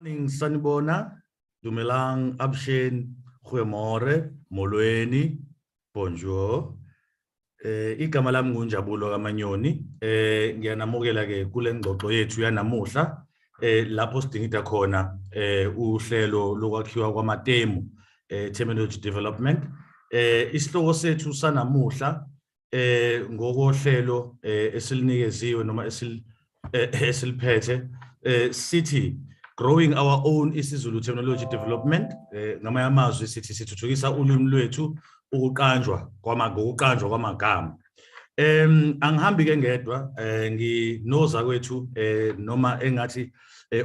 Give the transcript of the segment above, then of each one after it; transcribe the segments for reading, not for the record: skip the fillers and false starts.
Sanibona, Dumelang, Abshen, Khwemore, Molweni, bonjour. Igama lami ngunjabulo kaManyoni. Ngiyanamukela ke kule ngxoxo yethu yanamuhla lapho sidingida khona uhlelo lokwakhiwa kwamatemu terminology development. Isihloko sethu sanamuhla ngokohlelo esilinikeziwe noma esiliphethe sithi growing our own isiZulu terminology development. Ngamanye amazwi sithi sithuthukisa ulimi lwethu ukuqanjwa kwamagama. Angihambi ke ngedwa nginoza kwethu noma engathi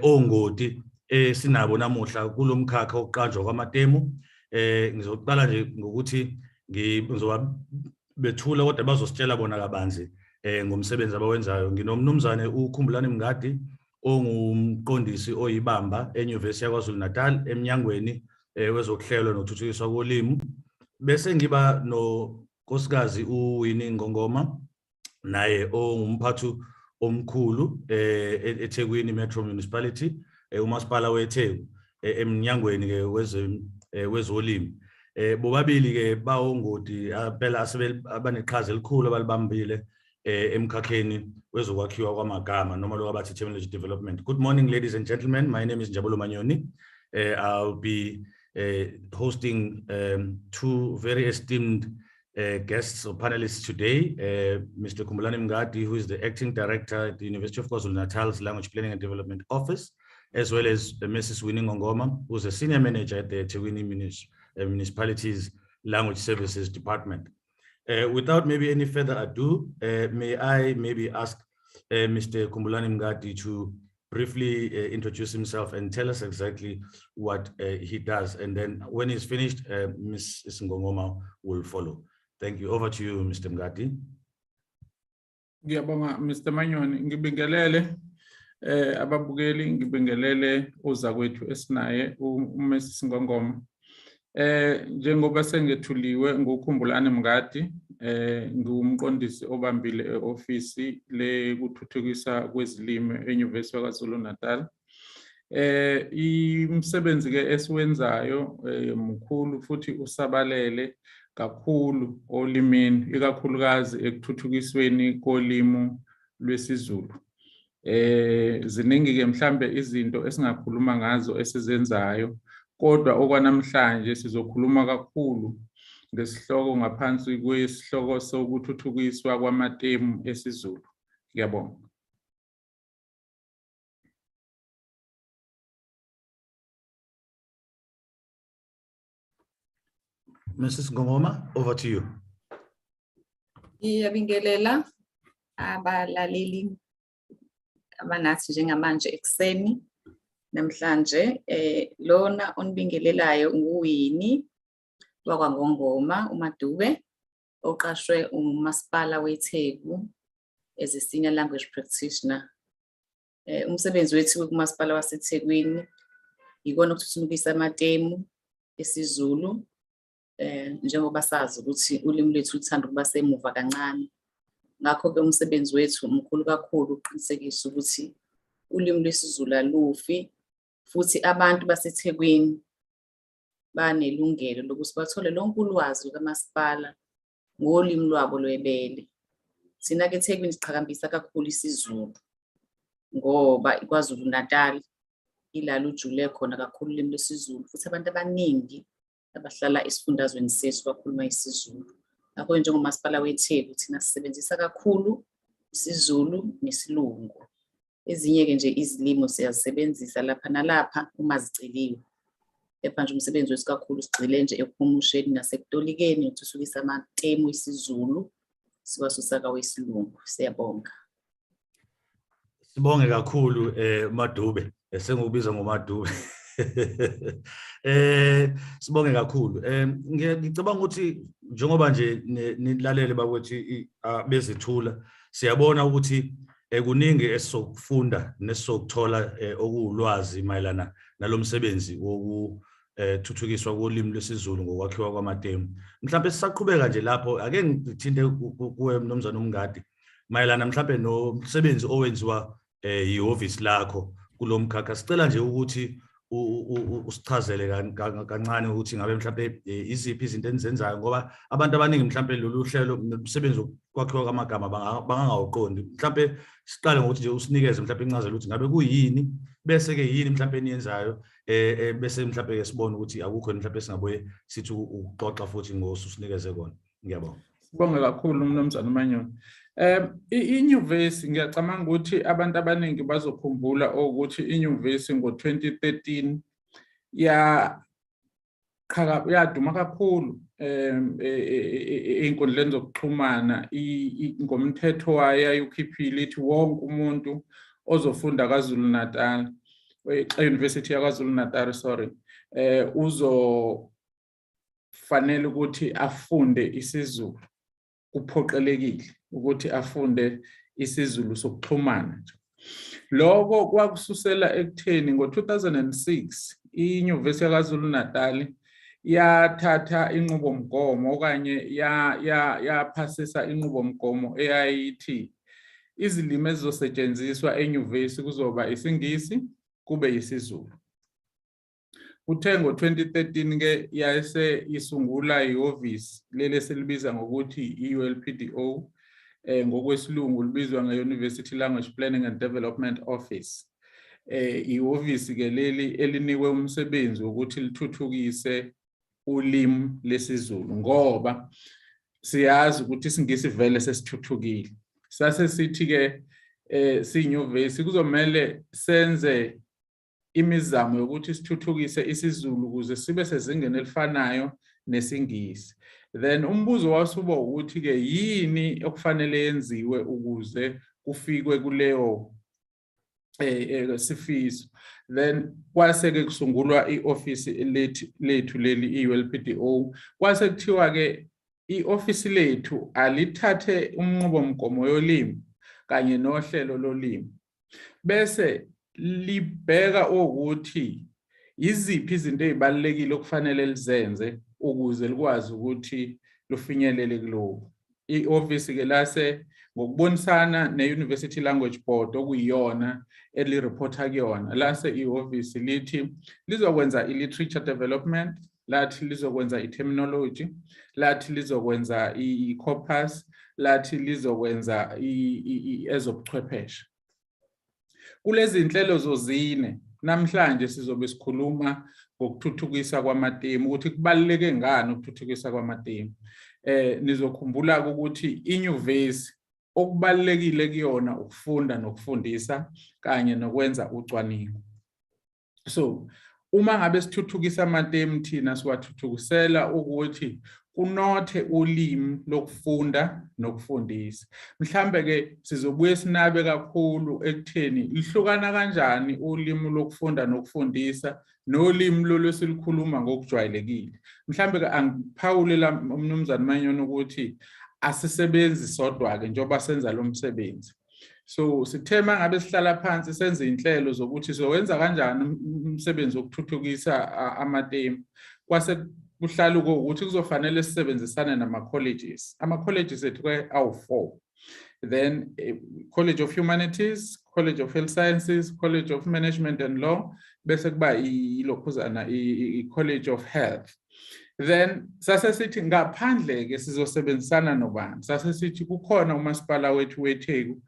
ongoti sinabo namuhla kulomkhakha oqanjwa kwamatemu. Ngizoqala nje ngokuthi ngizobethula kodwa bazositshela bona kabanzi ngomsebenzi abawenzayo. Nginomnumzane uKhumbulani Mngadi ongumqondisi oyibamba eNyuvesi yaKwaZulu-Natal eminyangweni wezokuhlelwa nokuthuthukiswa kolimi. Bese ngiba nonkosikazi uWinnie Ngongoma naye ongumphathi omkhulu eThekwini Metropolitan Municipality umasipala weTheku eminyangweni ke wezolimi. Bobabili ke bawongoti phela abaneqhaza elikhulu abalibambile emkhakheni wezokwakhiwa kwamagama noma lo abathi terminology development. Good morning, ladies and gentlemen. My name is Njabulo Manyoni. I'll be hosting two very esteemed guests or panelists today. Mr. Khumbulani Mngadi, who is the acting director at the University of KwaZulu-Natal's Language Planning and Development Office, as well as Mrs. Winnie Ngongoma, who's a senior manager at the eThekwini Municipality's Language Services Department. Without maybe any further ado, may I maybe ask Mr. Khumbulani Mngadi to briefly introduce himself and tell us exactly what he does. And then when he's finished, Ms. Ngongoma will follow. Thank you. Over to you, Mr. Mngadi. Ngiyabonga Mr. Manyoni, ngibingelele ababukeli, ngibingelele ozakwethu esinaye uMrs. Ngongoma. Njengoba sengethuliwe nguKhumbulani Mngadi, ngumqondisi obambile e-ofisi lekuthuthukisa kwezilimi eNyuvesi yaKwaZulu-Natal. Umsebenzi ke esiwenzayo mkhulu futhi usabalele kakhulu olimini, ikakhulukazi ekuthuthukisweni kolimi lwesiZulu. Ziningi ke mhlambe izinto esingakhuluma ngazo esizenzayo, kodwa okwanamhlanje sizokhuluma kakhulu ngesihloko ngaphansi kwesihloko sokuthuthukiswa kwamatemu esiZulu. Ngiyabonga. Mrs. Ngongoma, over to you. Ngiyabingelela abalaleli abanathi njengamanje ekseni. Namhlanje lona onibingelelayo nguWinnie wakwaNgongoma uMadube oqashwe umasipala weTheku as a senior language practitioner. Umsebenzi wethu kumasipala waseThekwini ikona ukuthuthukisa amatemu esiZulu njengoba sazi ukuthi ulimi lwethu luthanda ukuba semuva kancane. Ngakho ke umsebenzi wethu mkhulu kakhulu uqinisekisa ukuthi ulimi lwesiZulu alufi, futhi abantu baseThekwini banelungelo lokuthi bathole lonke ulwazi kamasipala ngolimi lwabo lwebele. Sina ke eThekwini siqhakambisa kakhulu isiZulu ngoba KwaZulu-Natal ilalo ujule khona kakhulu ulimi lwesiZulu, futhi abantu abaningi abahlala esifundazweni sethu bakhuluma isiZulu. Ngakho njengomasipala weTheku thina sisebenzisa kakhulu isiZulu nesilungu. Ezinye ke nje izilimo siyazisebenzisa lapha nalapha uma ziceliwe. Kepha nje umsebenzi wethu kakhulu sigxile nje ekumusheni nasekutolikeni ukuthuthukisa amatemu esiZulu siwasusa kawesilungu. Siyabonga. Sibonge kakhulu Madube, sengokubiza ngoMadube. Sibonge kakhulu. Ngicabanga ukuthi njengoba nje nilalele bakwethu bezithula, siyabona ukuthi kuningi esizokufunda nesizokuthola okuwulwazi mayelana nalomsebenzi wokuthuthukiswa kolimi lwesiZulu ngokwakhiwa kwamatemu. Mhlawumbe sisaqhubeka nje lapho ake ngithinte kuwe Mnumzane uMngadi mayelana mhlawumbe nomsebenzi owenziwa ihhovisi lakho kulomkhakha. Sicela nje ukuthi usichazele kancane ukuthi ngabe mhlawumbe iziphi izinto enizenzayo ngoba abantu abaningi mhlawumbe lolu hlelo nomsebenzi wokwakhiwa kwamagama bangangawuqondi. Mhlawumbe siqale ngokuthi nje usinikeze mhlawumbe incazelo ukuthi ngabe kuyini bese ke yini mhlawumbe eniyenzayo bese mhlawumbe ke sibone ukuthi akukho mhlawumbe singabuye sithi uxoxa futhi ngosusinikeze kona. Ngiyabonga. Sibonge kakhulu Mnumzane Manyoni. Inyuvesi ngiyacabanga ukuthi abantu abaningi bazokhumbula ukuthi inyuvesi ngo-2013 yaduma kakhulu ey'nkundleni zokuxhumana ngomthetho wayo yayikhiphile ithi wonke umuntu ozofunda KwaZulu-Natal e-University yaKwaZulu-Natal uzofanele ukuthi afunde isiZulu. Kuphoqelekile ukuthi afunde isiZulu sokuxhumana. Lokho kwakususela ekutheni ngo-2006 iNyuvesi yaKwaZulu-Natal yathatha inqubomgomo okanye yaphasisa inqubomgomo eyayithi izilimi ezizosetshenziswa enyuvesi kuzoba isiNgisi kube isiZulu. Kuthe ngo-2013 ke yase isungula ihhovisi lele selibiza ngokuthi i-ULPDO ngokwesilungu libizwa nge-University Language Planning and Development Office. Ihhovisi ke leli elinikwe umsebenzi wokuthi lithuthukise ulimi lesiZulu ngoba siyazi ukuthi isiNgisi vele sesithuthukile. Sase sithi ke siyinyuvesi kuzomela senze imizamo yokuthi sithuthukise isiZulu ukuze sibe sezingeni elifanayo nesiNgisi. Then umbuzo wasuba ukuthi ke yini okufanele yenziwe ukuze kufikwe kuleyo sifiso. Then kwase ke kusungulwa ioffice lethu leli i-ULPDO. Kwase kuthiwa ke ioffice lethu alithathe unqubomgomo yolimi kanye nohlelo lolimi bese libheka ukuthi iziphi izinto ezibalekile okufanele lizenze ukuze likwazi ukuthi lufinyelele kuloko. I-office ke lase ngokubonisana ne-University Language Board okuyiyona elireporta kuyona lase i-office lithi lizokwenza i-literature development, lathi lizokwenza i-terminology, lathi lizokwenza i-corpus, lathi lizokwenza ezobuchwepheshe. Kulezi zinhlelo zozine namhlanje sizobe sikhuluma ngokuthuthukisa kwamatemu ukuthi kubaluleke ngani ukuthuthukisa kwamatemu. Nizokhumbula ukuthi inyuvesi okubalekile kuyona ukufunda nokufundisa kanye nokwenza ucwaningo. So uma ngabe sithuthukisa amatemu thina siwathuthukisela ukuthi kunothe ulimi lokufunda nokufundisa. Mhlambe ke sizobuye sinabe kakhulu ekutheni lihlukana kanjani ulimi lokufunda nokufundisa nolimi lolwesilikhuluma ngokujwayelekile. Mhlambe ke angiphawulela Mnumzane Manyoni ukuthi asisebenzi sodwa ke njengoba senza lo msebenzi. So sithema ngabe sihlala phansi senze inhlelo zokuthi sizowenza kanjani umsebenzi wokuthuthukisa amatemu. Kwase kuhlala ukuthi kuzofanele sisebenzisane nama-colleges. Ama-colleges ethu ke awu-4. Then College of Humanities, College of Health Sciences, College of Management and Law, bese kuba ilokhuzana i-College of Health. Then sase sithi ngaphandle ke sizosebenzisana nobani. Sase sithi kukhona umasipala wethu weTheku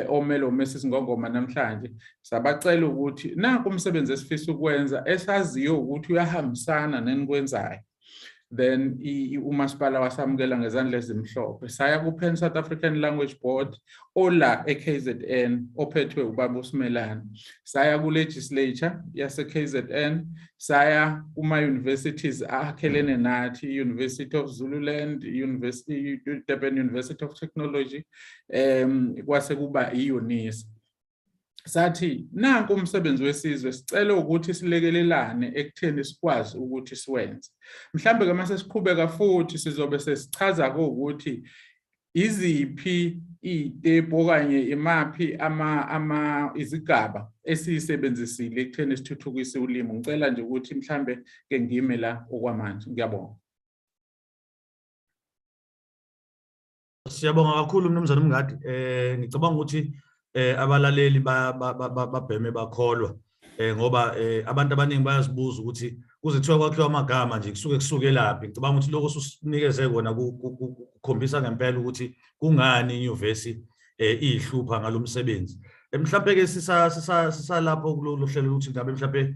omelo Mrs Ngongoma namhlanje sabacela ukuthi nanku umsebenzi esifisa ukwenza esaziyo ukuthi uyahambisana nenikwenzayo. Then umasipala wasamukela ngezandla ezimhlophe. Saya ku-Pan South African Language Board ola e-KZN ophethwe ubaba uSimelane. Saya ku-legislature yase-KZN. Saya kuma-universities akhelene nathi, University of Zululand, Durban University of Technology, kwase kuba i-UNISA. Sathi nanku umsebenzi wesizwe sicela ukuthi silekelelane ekutheni sikwazi ukuthi siwenze. Mhlambe ke mase siqhubeka futhi sizobe sesichaza ukuthi iziphi izitepu okanye imaphi izigaba esisebenzisile ekutheni sithuthukise ulimi. Ngicela nje ukuthi mhlambe ke ngime la okwamanje. Ngiyabonga. Siyabonga kakhulu Mnumzane Mngadi. Ngicabanga ukuthi abalaleli babheme bakholwa ngoba abantu abaningi bayazibuza ukuthi kuzithiwa kwakhiwa amagama nje kusuke laphi. Ngicabanga ukuthi lokho usinikeze kona kukhombisa ngempela ukuthi kungani inyuvesi ihlupha ngalomsebenzi. Mhlawumbe ke sisalapho kulolu hlelo ukuthi ngabe mhlawumbe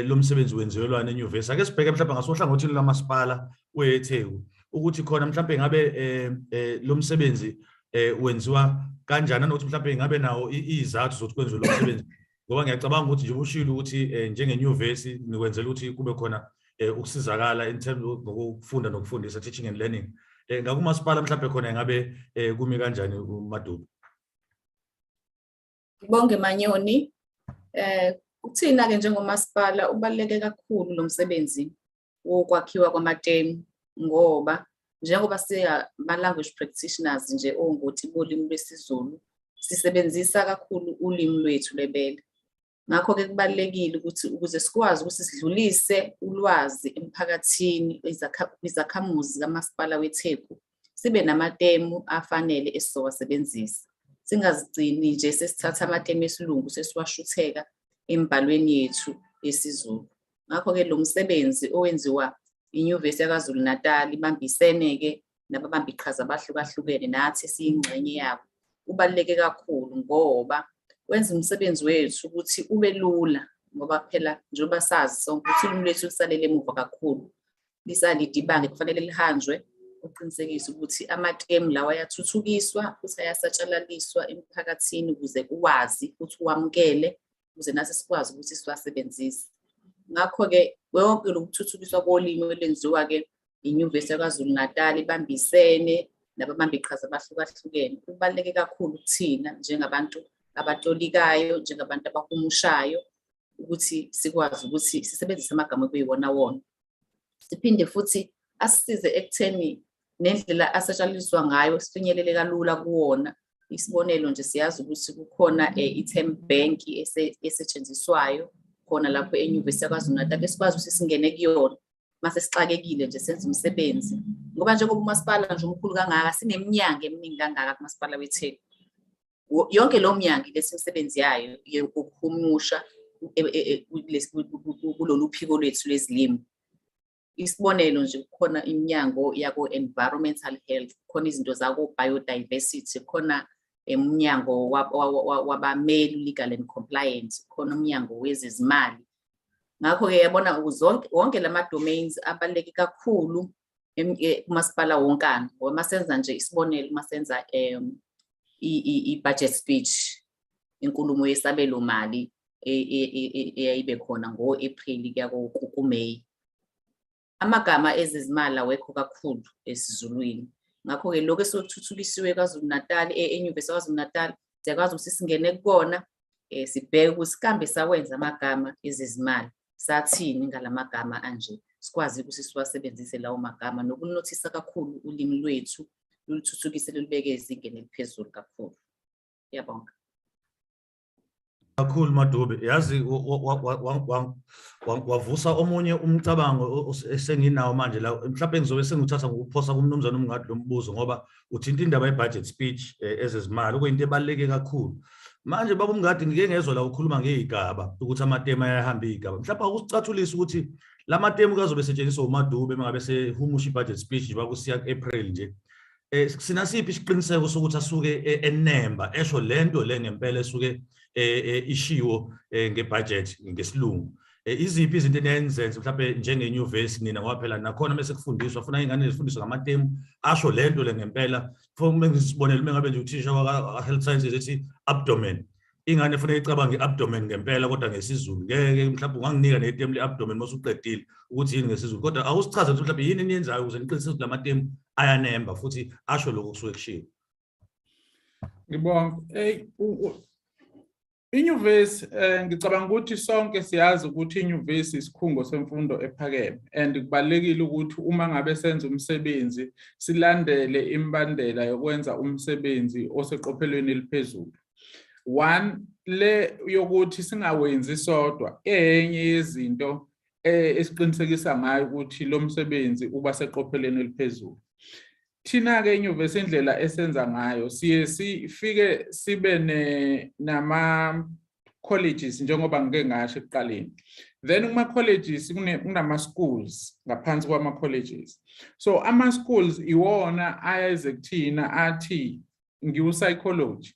lo msebenzi wenziwelwana enyuvesi. Ake sibheke mhlawumbe ngasohlangothini lamasipala weTheku ukuthi khona mhlawumbe ngabe lo msebenzi wenziwa kanjani anokuthi mhlawumbe ngabe nawo izathu zokuthi kwenziwe lo msebenzi. Ngoba ngiyacabanga ukuthi nje ushilo ukuthi njengenyuvesi nikwenzela ukuthi kube khona ukusizakala in terms ngokufunda nokufundisa, teaching and learning. Ngakumasipala mhlawumbe khona ngabe kumi kanjani uMadubi? Bonke Manyoni, kuthina ke njengomasipala ubaluleke kakhulu lo msebenzi wokwakhiwa kwamatemu ngoba njengoba siya language practitioners nje ongoti bolimi lwesiZulu sisebenzisa kakhulu ulimi lwethu lebele. Ngakho ke kubalekile ukuthi ukuze sikwazi ukuthi sidlulise ulwazi emphakathini izakhamuzi kamasipala weTheku sibe namatemu afanele esizowasebenzisa. Singazigcini nje sesithatha amatemu esilungu sesiwashutheka embhalweni yethu yesiZulu. Ngakho ke lo msebenzi owenziwa inyuvesi yaKwaZulu-Natal ibambisene ke nababamba iqhaza abahlukahlukene nathi siyingxenye yabo. Ubaluleke kakhulu ngoba wenza umsebenzi wethu ukuthi ube lula ngoba phela njengoba sazi sonke ukuthi ulimi lwethu lisalele emuva kakhulu. Lisalidibange kufanele lihanjwe uqinisekise ukuthi amatemu lawa ayathuthukiswa futhi ayasatshalaliswa emphakathini ukuze uwazi futhi uwamukele ukuze nathi sikwazi ukuthi siwasebenzise. Ngakho ke wonke lokuthuthukiswa kolimi olwenziwa ke inyuvesi yaKwaZulu-Natal ibambisene nababamba iqhaza abahlukahlukene. Kubaluleke kakhulu kuthina njengabantu abatolikayo, njengabantu abahumushayo ukuthi sikwazi ukuthi sisebenzise amagama okuyiwona wona. Siphinde futhi asisize ekutheni nendlela asatshaliswa ngayo sifinyelele kalula kuwona. Isibonelo nje siyazi ukuthi kukhona i-term bank esetshenziswayo khona lapho enyuvesi yaKwaZulu-Natal esikwazi ukuthi singene kuyona mase sixakekile nje senze umsebenzi. Ngoba njengoba umasipala nje omkhulu kangaka sineminyango eminingi kangaka kumasipala weTheku. Yonke lo mnyango lesimsebenzi yayo yokuhumusha kulolu phiko lwethu lwezilimi. Isibonelo nje kukhona iminyango yako environmental health, khona izinto zako biodiversity, khona umnyango wabameli legal and compliance, khona umnyango wezezimali. Ngakho ke yabona wonke lama domains abaluleke kakhulu kumasipala wonkana. Ngoba masenza nje isibonelo masenza i-budget speech, inkulumo yesabelo mali eyayibe khona ngo-April kuya ku-May. Amagama ezezimali awekho kakhulu esiZulwini. Ngakho ke lokho esokuthuthukisiwe KwaZulu-Natal enyuvesi yaKwaZulu-Natal siyakwazi ukuthi singene kubona sibheke ukuthi kambe sakwenza amagama ezezimali sathini ngalamagama anje. Sikwazi ukuthi siwasebenzise lawo magama nokunothisa kakhulu ulimi lwethu luthuthukise lubeke ezingeni eliphezulu kakhulu. Ngiyabonga. Kakhulu Madubi, yazi wavusa omunye umcabango esenginawo manje la mhlawumbe ngizobe sengithatha ngokuphosa kumnumzana uMngadi lo mbuzo ngoba uthinta indaba ye-budget speech ezezimali okuyinto ebaluleke kakhulu. Manje baba uMngadi ngike ngezwe la ukhuluma ngezigaba ukuthi amatemu ayahamba izigaba. Mhlawumbe akusicathulisa ukuthi lamatemu kazobe setshenziswa uMadubi mangabe sehumusha i-budget speech bakusiya ku-April nje. Sinasiphi isiqiniseko sokuthi asuke enemba esho lento le ngempela esuke ishiwo ngebudget ngesilungu. Iziphi izinto eniyenzenze mhlawumbe njengenyuvesi nina ngoba phela nakhona mase kufundiswa funa ingane zifundiswe ngamatemu asho lento le ngempela. Kufanele ngisibonele mengabe nje uthisha wa health sciences ethi abdomen. Ingane ufuna icabanga iabdomen ngempela kodwa ngesiZulu. Ngeke mhlawumbe unganginika netemu leabdomen mase uqedile ukuthi yini ngesiZulu. Kodwa awusichaze ukuthi mhlawumbe yini eniyenzayo ukuze niqiniseke ukuthi lamatemu ayanemba futhi asho lokho kusuke kushiwo. Ngibonga. Inyuvesi ngicabanga ukuthi sonke siyazi ukuthi inyuvesi isikhungo semfundo ephakeme and kubalekile ukuthi uma ngabe senza umsebenzi silandele imbandela yokwenza umsebenzi oseqophelweni eliphezulu. One le yokuthi singawenzi sodwa enye yezinto esiqinisekisa ngayo ukuthi lo msebenzi uba seqophelweni eliphezulu. Thina ke inyuvesi indlela esenza ngayo siye sifike sibe nama colleges njengoba ngike ngasho ekuqaleni. Then kuma colleges kunama schools ngaphansi kwama colleges. So ama schools iwona ayeze kuthina athi ngiwu psychology.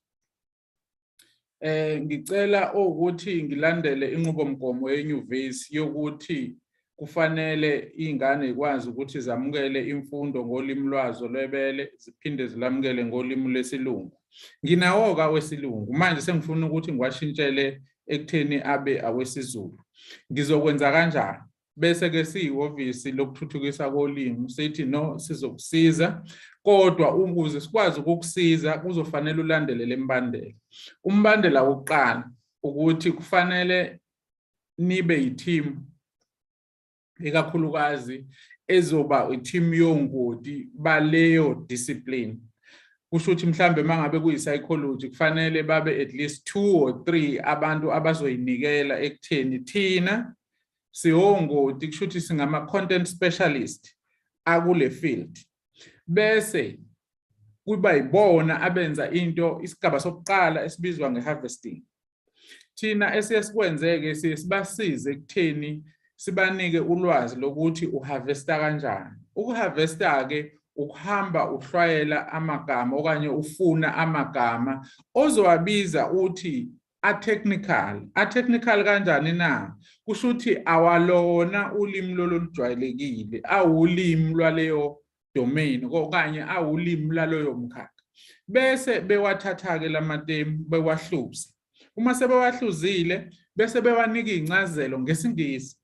Ngicela ukuthi ngilandele inqubomgomo yenyuvesi yokuthi kufanele ingane ikwazi ukuthi zamukele imfundo ngolimi lwazo lwebele ziphinde zilamukele ngolimi lesilungu. Nginawo ka wesilungu manje sengifuna ukuthi ngiwashintshele ekutheni abe awesiZulu. Ngizokwenza kanjani? Bese ke siyihhovisi lokuthuthukisa kolimi sithi no sizokusiza kodwa ukuze sikwazi ukukusiza kuzofanele ulandele lembandela. Umbandela wokuqala ukuthi kufanele nibe yiteam ikakhulukazi ezoba i-team yongoti baleyo discipline. Kusho ukuthi mhlambe mangabe kuyi-psychology kufanele babe at least 2 or 3 abantu abazoyinikela ekutheni thina sihongoti kusho ukuthi singama-content specialist akule field. Bese kuba yibona abenza into isigaba sokuqala esibizwa nge-harvesting. Thina esikwenzeke siye sibasize ekutheni sibanike ulwazi lokuthi uharvesta kanjani. Ukuharvesta ke ukuhamba uhlwayela amagama okanye ufuna amagama ozowabiza uthi a-technical kanjani na? Kusho ukuthi awalona ulimi lolujwayelekile, awulimi lwaleyo domain okanye awulimi laloyo mkhakha. Bese bewathatha ke lamatemu bewahluza. Uma sebewahluzile bese bewanika incazelo ngesingisi.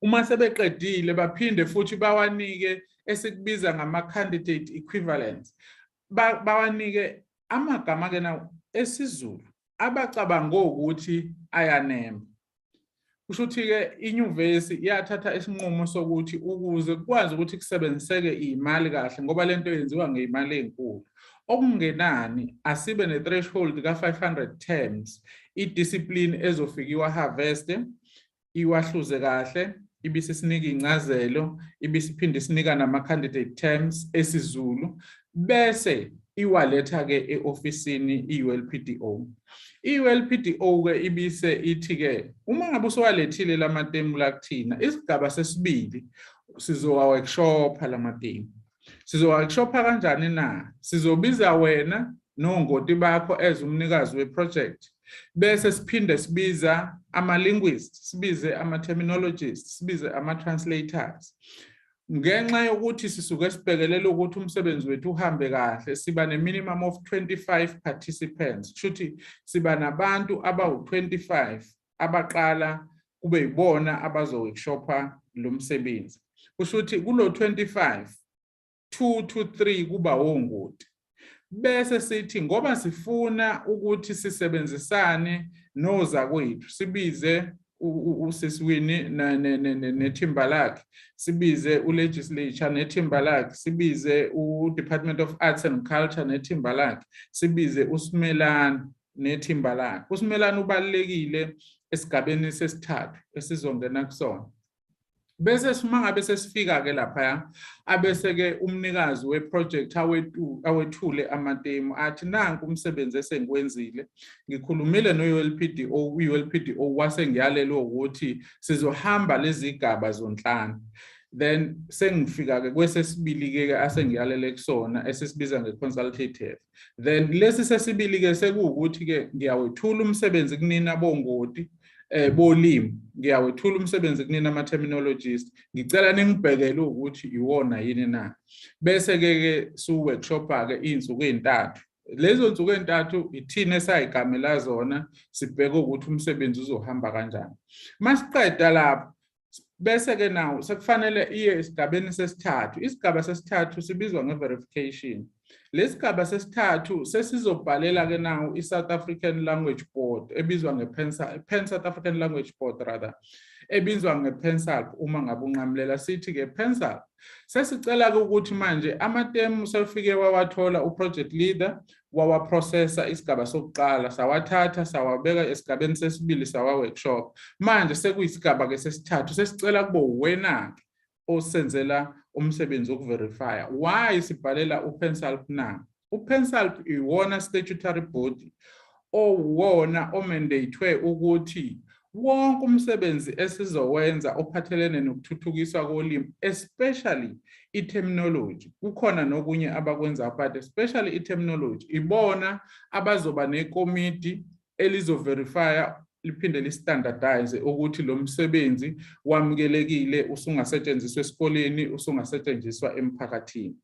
Uma sebeqedile baphinde futhi bawanike esikubiza ngama-candidate equivalents. Bawanike amagama ke na esiZulu abacabanga ukuthi ayanemba. Kusho ukuthi ke inyuvesi iyathatha isinqumo sokuthi ukuze kukwazi ukuthi kusebenziseke imali kahle ngoba lento yenziwa ngeimali enkulu. Okungenani asibe ne-threshold ka-500 terms i-discipline ezofikiwa harvest iwahluze kahle ibisisinika incazelo ibisiphinde sinika nama-candidate terms esiZulu bese iwaletha ke e-ofisini i-ULPDO. I-ULPDO ke ibise ithi ke uma ngabe usowalethile lamatemu lakuthina isigaba sesibili sizowa-workshopha lamatemu. Sizowa-workshopha kanjani na? Sizobiza wena nongoti bakho as umnikazi we-project bese siphinde sibiza ama-linguists, sibize ama-terminologists, sibize ama-translators. Ngenxa yokuthi sisuke sibhekelele ukuthi umsebenzi wethu uhambe kahle siba ne-minimum of 25 participants. Kushuthi siba nabantu abawu-25 abaqala kube yibona abazo-workshopha lo msebenzi. Kushuthi kulo 25 2 to 3 kuba wongoti. Bese sithi ngoba sifuna ukuthi sisebenzisane nozakwethu sibize usisi Winnie nethimba lakhe, sibize ulegislature nethimba lakhe, sibize uDepartment of Arts and Culture nethimba lakhe, sibize uSimelane nethimba lakhe. uSimelane ubalekile esigabeni sesithathu esizongena kusona. Bese simangabe sesifika ke lapha abese ke umnikazi weproject awethule amatemu athi nanku umsebenzi esengikwenzile ngikhulumile no-ULPDO u-ULPDO wasengiyalelo ukuthi sizohamba lezi igaba zonhlanu. Then sengifika ke kwesesibili ke asengiyalele kusona esisibiza ngeconsultative. Then lesi sesibili ke sekuwukuthi ke ngiyawethula umsebenzi kunina bongoti bolimi ngiyawethula umsebenzi kunina ama-terminologist ngicela ningibhekele ukuthi iwona yini na. Bese ke su-workshopha ke iy'nsuku ey'ntathu. Lezo nsuku ey'ntathu ithina esayigamela zona sibheke ukuthi umsebenzi uzohamba kanjani. Masiqeda lapho bese ke nawo sekufanele iye esigabeni sesithathu. Isigaba sesithathu sibizwa nge-verification. Lesigaba sesithathu sesizobhalela ke nawo i-South African Language Board ebizwa nge-Pan South African Language Board rather ebizwa nge-PanSALP uma ngabe unqamulela sithi ke PanSALP sesicela ke ukuthi manje amatemu sefike wawathola uproject leader wawaprocessa isigaba sokuqala sawathatha sawabeka esigabeni sesibili sawa-workshop. Manje sekuyisigaba ke sesithathu sesicela kube wena osenzela umsebenzi wokuverifya. Why sibhalela uPensalp na? uPensalp iwona statutory body owona omandatwe ukuthi wonke umsebenzi esizowenza ophathelene nokuthuthukiswa kolimi, especially i-terminology. Kukhona nokunye abakwenza but especially i-terminology. Ibona abazoba nekomiti elizoverifya liphinde listandardize ukuthi lo msebenzi wamukelekile usungasetshenziswa esikoleni usungasetshenziswa emphakathini.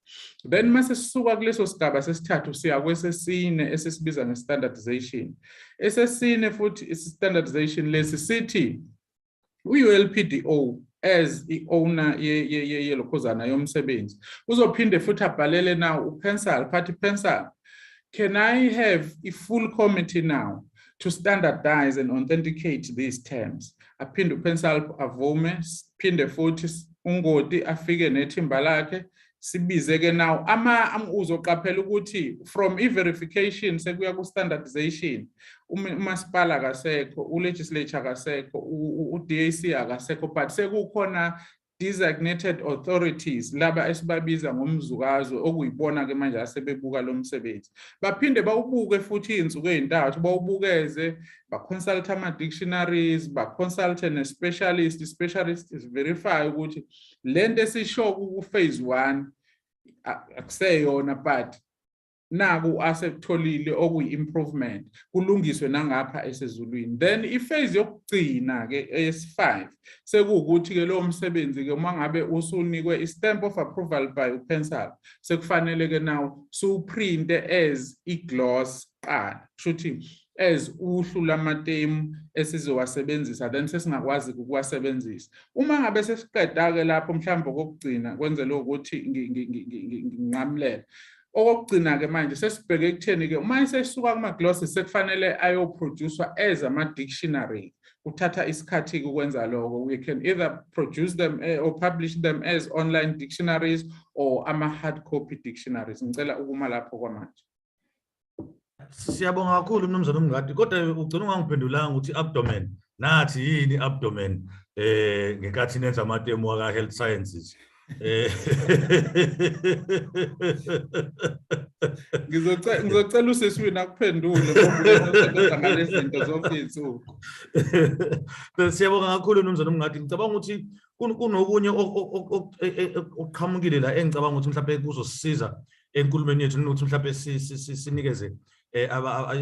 Then mase sisuka kuleso sigaba sesithathu siya kwesesine esisibiza nge-standardization. Esesine futhi i-standardization lesi sithi u-ULPDO as i-owner yelokhuzana yomsebenzi uzophinde futhi abhalele now uPensalp phathi Pensalp, can I have a full committee now to standardize and authenticate these terms? Aphinde uPensalp avume, phinde futhi uNgodi afike nethimba lakhe sibize ke now uzoqaphela ukuthi from i-verification sekuya ku-standardization umasipala akasekho, u-legislature akasekho, u-DAC akasekho, but sekukhona designated authorities laba esibabiza ngomzukazo okuyibona ke manje asebebuka lo msebenzi. Baphinde bawubuke futhi izinsuku ezintathu bawubukeze, ba-consult ama-dictionaries, ba-consult ne-specialist. I-specialist is verify ukuthi lento esisho ku-phase 1 akuseyona but naku asetholile okuyi-improvement kulungiswe nangapha esezulwini. Then iphase yokugcina ke es5 sekuwukuthi ke lo msebenzi ke uma ngabe usunikwe i-stamp of approval by uPensalp sekufanele ke now suprinte as i-gloss qala kushuthi as uhlu lamatemu esizowasebenzisa then sesingakwazi ukuwasebenzisa. Uma ngabe sesiqeda ke lapho mhlawumbe kokugcina kwenzela ukuthi nginqamlele okugcina ke manje sesibheke ekutheni ke uma sesuka kuma-glosses sekufanele ayoproducwa as ama-dictionary. Kuthatha isikhathi ukwenza lokho. We can either produce them or publish them as online dictionaries or ama-hard copy dictionaries. Ngicela ukuma lapho kwamanje. Siyabonga kakhulu Mnumzane Mngadi, kodwa ugcina ungangiphendulanga ukuthi abdomen nathi yini abdomen ngekathi nenza amatemu waka health sciences. Ngizocela usesiwini akuphendule ngoba usebenza ngalezi zinto zonke izinsuku. Siyabonga kakhulu Mnumzane Mngadi. Ngicabanga ukuthi kunokunye oqhamukile la engicabanga ukuthi mhlawumbe kuzosisiza enkulumeni yethu ukuthi mhlawumbe sinikeze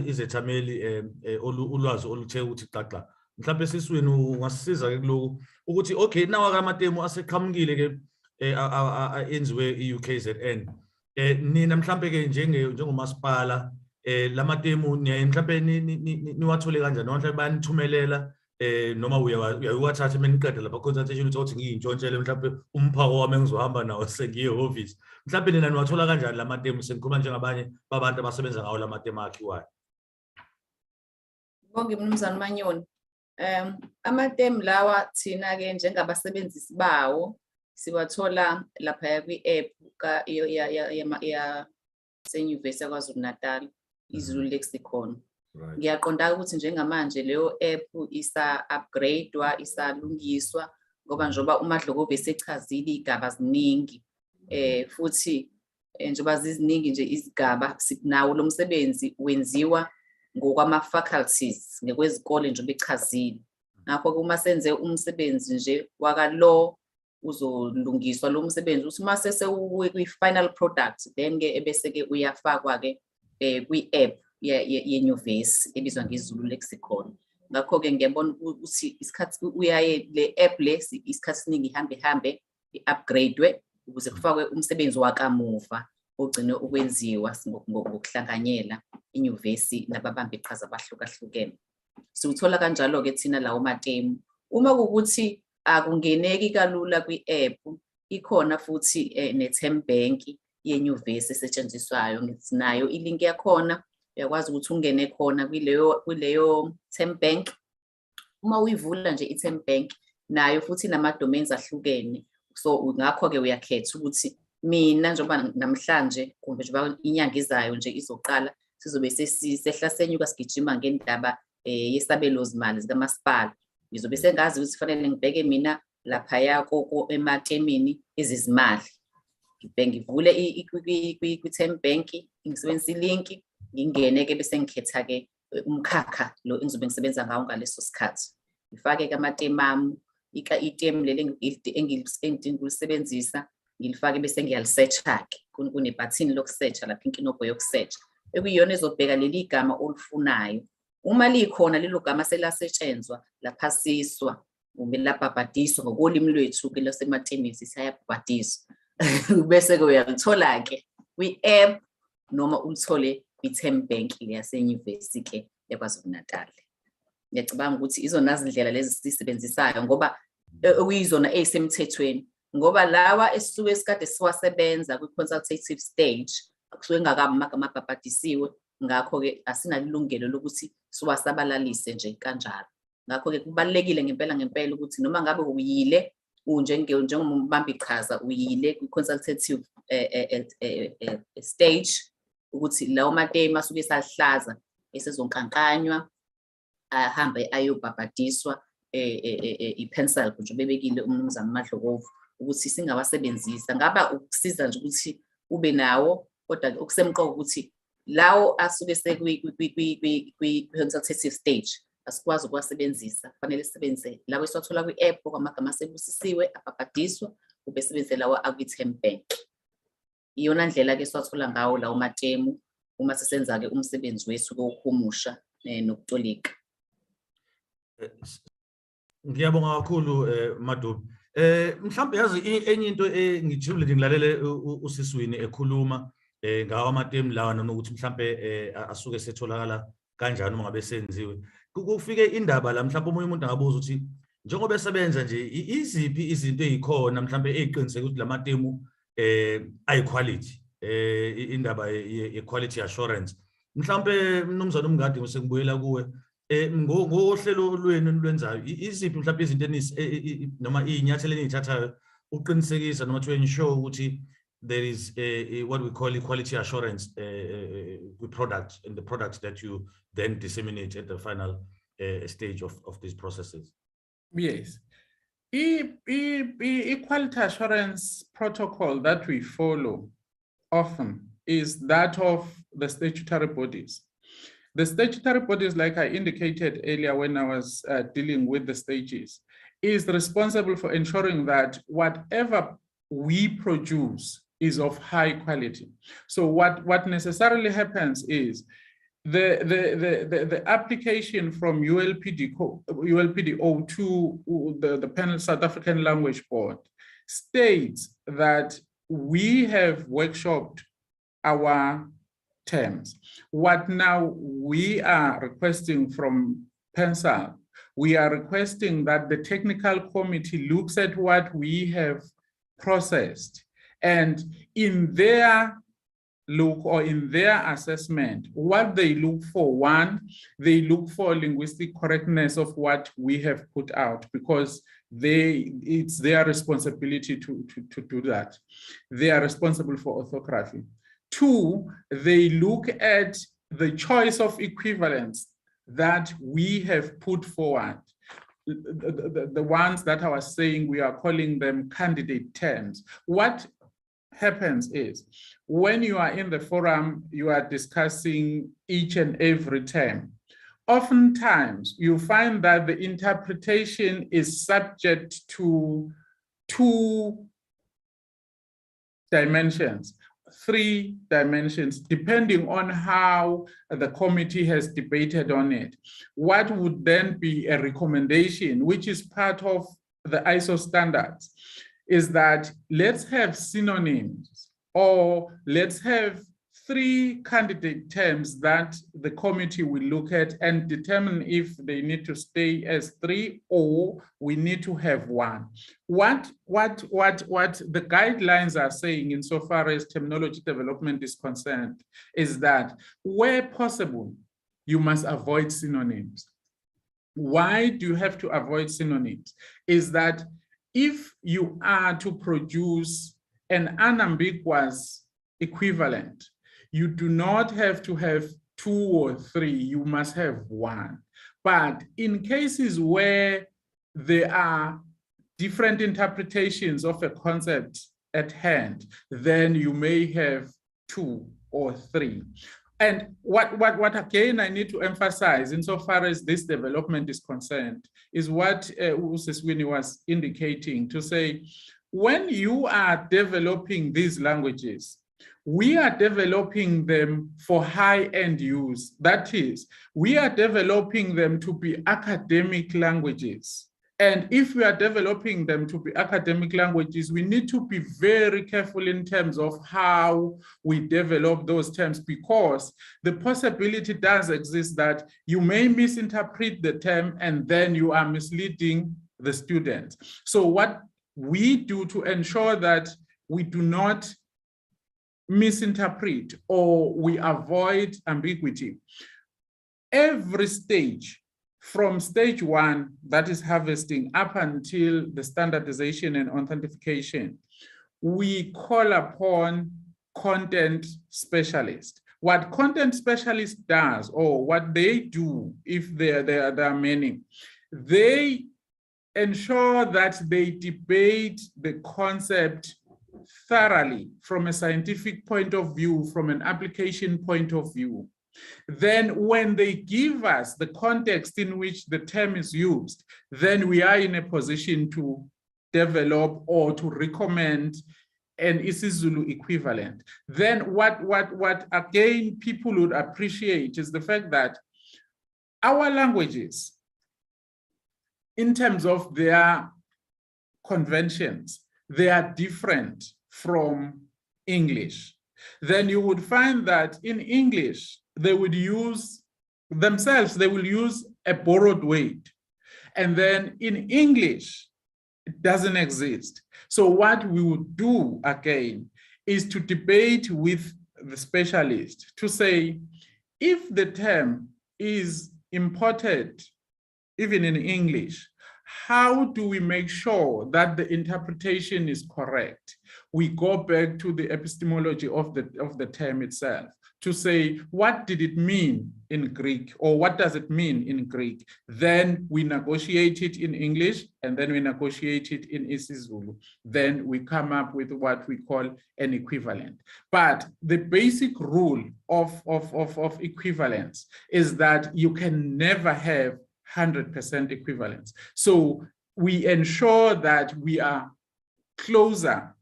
izethameli ulwazi oluthe ukuthi xaxa. Mhlawumbe siswini ungasisiza ke kuloko ukuthi okay nawa kamatemu aseqhamukile ke enziwe i-UKZN. Nina mhlawumbe ke njengomasipala lamatemu mhlawumbe niwathole kanjani noma mhlawumbe banithumelela noma uyawathatha meniqeda lapha consultation ukuthi ngiyintshontshele mhlawumbe umphako wami engizohamba nawo sengiye office. Mhlawumbe nina niwathola kanjani lamatemu sengikhuluma njengabanye babantu abasebenza ngawo lamatemu akhiwayo? Bonke Mnumzane Manyoni. Amatemu lawa thina ke njengabasebenzisi bawo siwathola lapha kwi-app ya senyuvesi yaKwaZulu-Natal, iZulu lexicon. Ngiyaqonda ukuthi njengamanje leyo app isa-upgradewa, isalungiswa ngoba njoba uMadlokobe esechazile igaba ziningi futhi njoba ziziningi nje izigaba nawo lo msebenzi wenziwa ngokwama-faculties ngekwezikole njoba echazile. Ngakho kuma senze umsebenzi nje wakalo uzolungiswa lo msebenzi uthi mase sekuyi-final product then ke ebese ke uyafakwa ke kwi-app yenyuvesi ebizwa ngeZulu lexicon. Ngakho ke ngiyabona ukuthi isikhathi uyaye le app lesi isikhathi siningi ihambe i-upgradewe ukuze kufakwe umsebenzi wakamuva ogcine ukwenziwa ngokuhlanganyela inyuvesi nababambe iqhaza abahlukahlukene. Siwuthola kanjalo ke thina lawo matemu. Uma kukuthi akungeneki kalula kwi-app ikhona futhi ne-term bank yenyuvesi esetshenziswayo. Nayo ilink yakhona uyakwazi ukuthi ungene khona kuleyo term bank. Uma uyivula nje i-term bank nayo futhi nama-domains ahlukene. So ngakho ke uyakhetha ukuthi mina njengoba namhlanje kumbe njengoba inyanga izayo nje izoqala sizobe sesehla senyuka sigijima ngendaba yesabelo zimali zikamasipala. Ngizobe sengazi ukuthi fanele ngibheke mina laphaya koko ematemini ezizimali. Ngivule kwi-term bank, ngisebenzisa ilinki, ngingene ke bese ngikhetha ke umkhakha lo engizobe ngisebenza ngawo ngaleso sikhathi. Ngifake ke amatem ami, item leli engilisebenzisa, ngilifake bese ngiyalisearcha ke. Kune-button lokusearcha lapha, inkinobho yokusearcha. Ekuyiyona ezobheka leli gama olufunayo. Uma likhona lelo gama selasetshenzwa, laphasiswa, kumbe labhabhadiswa ngokolimi lwethu ke lasematemini siyabhabhadiswa. Bese ke uyalithola ke kwi-app noma ulithole kwi-term bank yasenyuvesi ke yaKwaZulu-Natal. Ngiyacabanga ukuthi izona izindlela lezi sisebenzisayo ngoba okuyizona ezisemthethweni, ngoba lawa esisuke esikade siwasebenza kwi-consultative stage akusuke ngakabi amabhabhadisiwe, ngakho ke asinalilungelo lokuthi siwasabalalise nje kanjalo. Ngakho ke kubalekile ngempela ukuthi noma ngabe uyile njengombamba iqhaza uyile kwi-consultative stage ukuthi lawo matema asuke esahlaza esezonkankanywa ahambe ayobhabhadiswa i-pencil nje bebekile umnumzana Madlokovu ukuthi singawasebenzisa. Ngaba ukusiza nje ukuthi ube nawo, kodwa okusemqoka ukuthi lawo asuke kwi-consultative stage asikwazi ukuwasebenzisa, kufanele sisebenzise lawo esiwathola kwi-app okwamagama asebusisiwe abhabhadiswa, ube sebenzise lawo akwi-term bank. Iyona ndlela ke siwathola ngawo lawo matemu uma sisenza ke umsebenzi wethu wokuhumusha nokutolika. Ngiyabonga kakhulu Madubi. Mhlawumbe yazi enye into ngijule ngilalele usiswini ekhuluma ngawo amatemu lawa nokuthi mhlawumbe asuke setholakala kanjani uma ngabe senziwe. Kufike indaba la mhlawumbe omunye umuntu angabuza ukuthi njengoba esebenza nje iziphi izinto ezikhona mhlawumbe eziqiniseka ukuthi lamatemu ayi-quality, indaba ye-quality assurance. Mhlawumbe mnumzane Mngadi ngisengibuyela kuwe ngohlelo lwenu lwenzayo iziphi mhlawumbe izinto noma izinyathelo enizithathayo uqinisekisa noma to ensure ukuthi there is what we call quality assurance with products and the products that you then disseminate at the final stage of these processes? Yes. Quality assurance protocol that we follow often is that of the statutory bodies. The statutory bodies, like I indicated earlier when I was dealing with the stages, is responsible for ensuring that whatever we produce is of high quality. So what necessarily happens is the application from ULPDO to the Panel South African Language Board states that we have workshopped our terms. What now we are requesting from PENSA, we are requesting that the technical committee looks at what we have processed, and in their look or in their assessment, what they look for, one, they look for linguistic correctness of what we have put out, because it's their responsibility to do that. They are responsible for orthography. Two, they look at the choice of equivalents that we have put forward. The ones that I was saying, we are calling them candidate terms. What happens is, when you are in the forum, you are discussing each and every term. Oftentimes, you find that the interpretation is subject to 2 dimensions, 3 dimensions, depending on how the committee has debated on it. What would then be a recommendation, which is part of the ISO standards, is that let's have synonyms, or let's have 3 candidate terms that the committee will look at and determine if they need to stay as 3 or we need to have 1. What the guidelines are saying insofar as terminology development is concerned is that where possible, you must avoid synonyms. Why do you have to avoid synonyms? Is that if you are to produce an unambiguous equivalent, you do not have to have 2 or 3, you must have 1. But in cases where there are different interpretations of a concept at hand, then you may have 2 or 3. And what again I need to emphasize insofar as this development is concerned is what Winnie was indicating, to say, when you are developing these languages, we are developing them for high-end use. That is, we are developing them to be academic languages. And if we are developing them to be academic languages, we need to be very careful in terms of how we develop those terms, because the possibility does exist that you may misinterpret the term and then you are misleading the student. So what we do to ensure that we do not misinterpret or we avoid ambiguity, every stage, from stage 1, that is harvesting, up until the standardization and authentication, we call upon content specialists. What content specialist does, or what they do, if there are many, they ensure that they debate the concept thoroughly from a scientific point of view, from an application point of view. Then when they give us the context in which the term is used, then we are in a position to develop or to recommend an isiZulu equivalent. Then what again people would appreciate is the fact that our languages, in terms of their conventions, they are different from English. Then you would find that in English, they would use themselves, they will use a borrowed word. And then in English, it doesn't exist. So what we would do again is to debate with the specialist to say, if the term is imported, even in English, how do we make sure that the interpretation is correct? We go back to the epistemology of the term itself to say, what did it mean in Greek, or what does it mean in Greek? Then we negotiate it in English, and then we negotiate it in isiZulu. Then we come up with what we call an equivalent. But the basic rule of equivalence is that you can never have 100% equivalence. So we ensure that we are closer.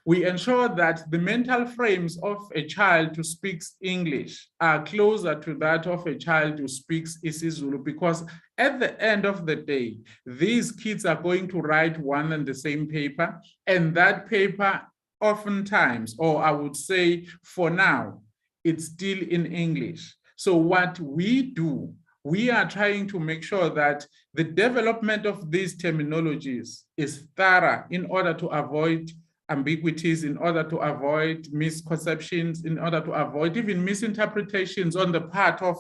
We ensure that the mental frames of a child who speaks English are closer to that of a child who speaks isiZulu, because at the end of the day, these kids are going to write one and the same paper, and that paper oftentimes, or I would say for now, it's still in English. So what we do, we are trying to make sure that the development of these terminologies is thorough in order to avoid ambiguities, in order to avoid misconceptions, in order to avoid even misinterpretations on the part of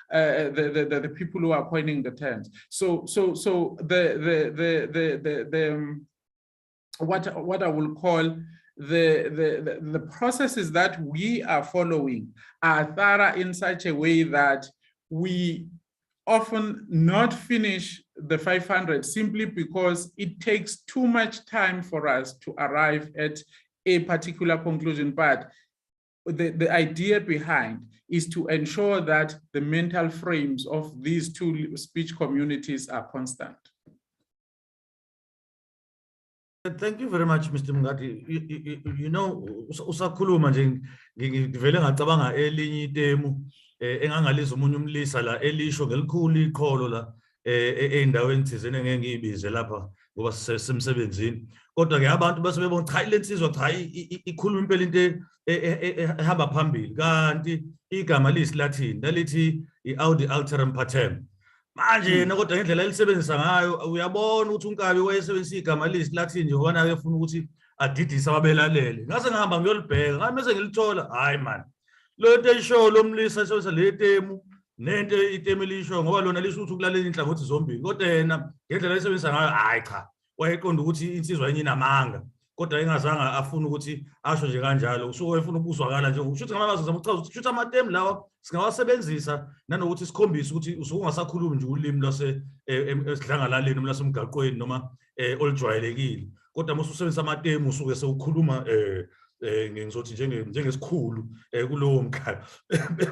the people who are coining the terms. So what I will call the processes that we are following are thorough in such a way that we often not finish the 500 simply because it takes too much time for us to arrive at a particular conclusion. But the idea behind is to ensure that the mental frames of these two speech communities are constant. Thank you very much, Mr. Mngadi. You know, usakhuluma nje ngivele ngacabanga elinye itemu engangaliza umunye umlisa la elisho ngelikhulu iqholo la endaweni thizene ngeke ngiyibize lapha ngoba sisemsebenzini. Kodwa ke abantu base bebona cha le nsizwa cha ikhuluma impela into ehamba phambili, kanti igama liyisilathini lalithi i-audi alteram partem. Manje kodwa ngendlela elisebenzisa ngayo uyabona ukuthi uNkabi wayesebenzisa igama liyisilathini nje ubona ke ufuna ukuthi adidise ababelalele. Ngase ngihamba ngiyolibheka ngabe mase ngilithola, hayi man, lo nto isho lomlisa esebenzisa le temu nento itemu lisho ngoba lona lisho ukuthi ukulalela inhlangothi zombili, kodwa yena ngendlela esebenzisa ngayo hayi cha wayeqonda ukuthi insizwa yenye inamanga. kodwa engazange afuna ukuthi asho nje kanjalo usuke efuna ukuzwakala nje ushuthi ngamazwi zama uchaza ukuthi amatem lawa singawasebenzisa nanokuthi sikhombise ukuthi usuke ungasakhulumi nje ulimi lase esidlangalaleni lasemgaqweni noma olujwayelekile kodwa mase usebenzisa amatem usuke sewukhuluma ngizothi njengesikhulu kulowo mkhaya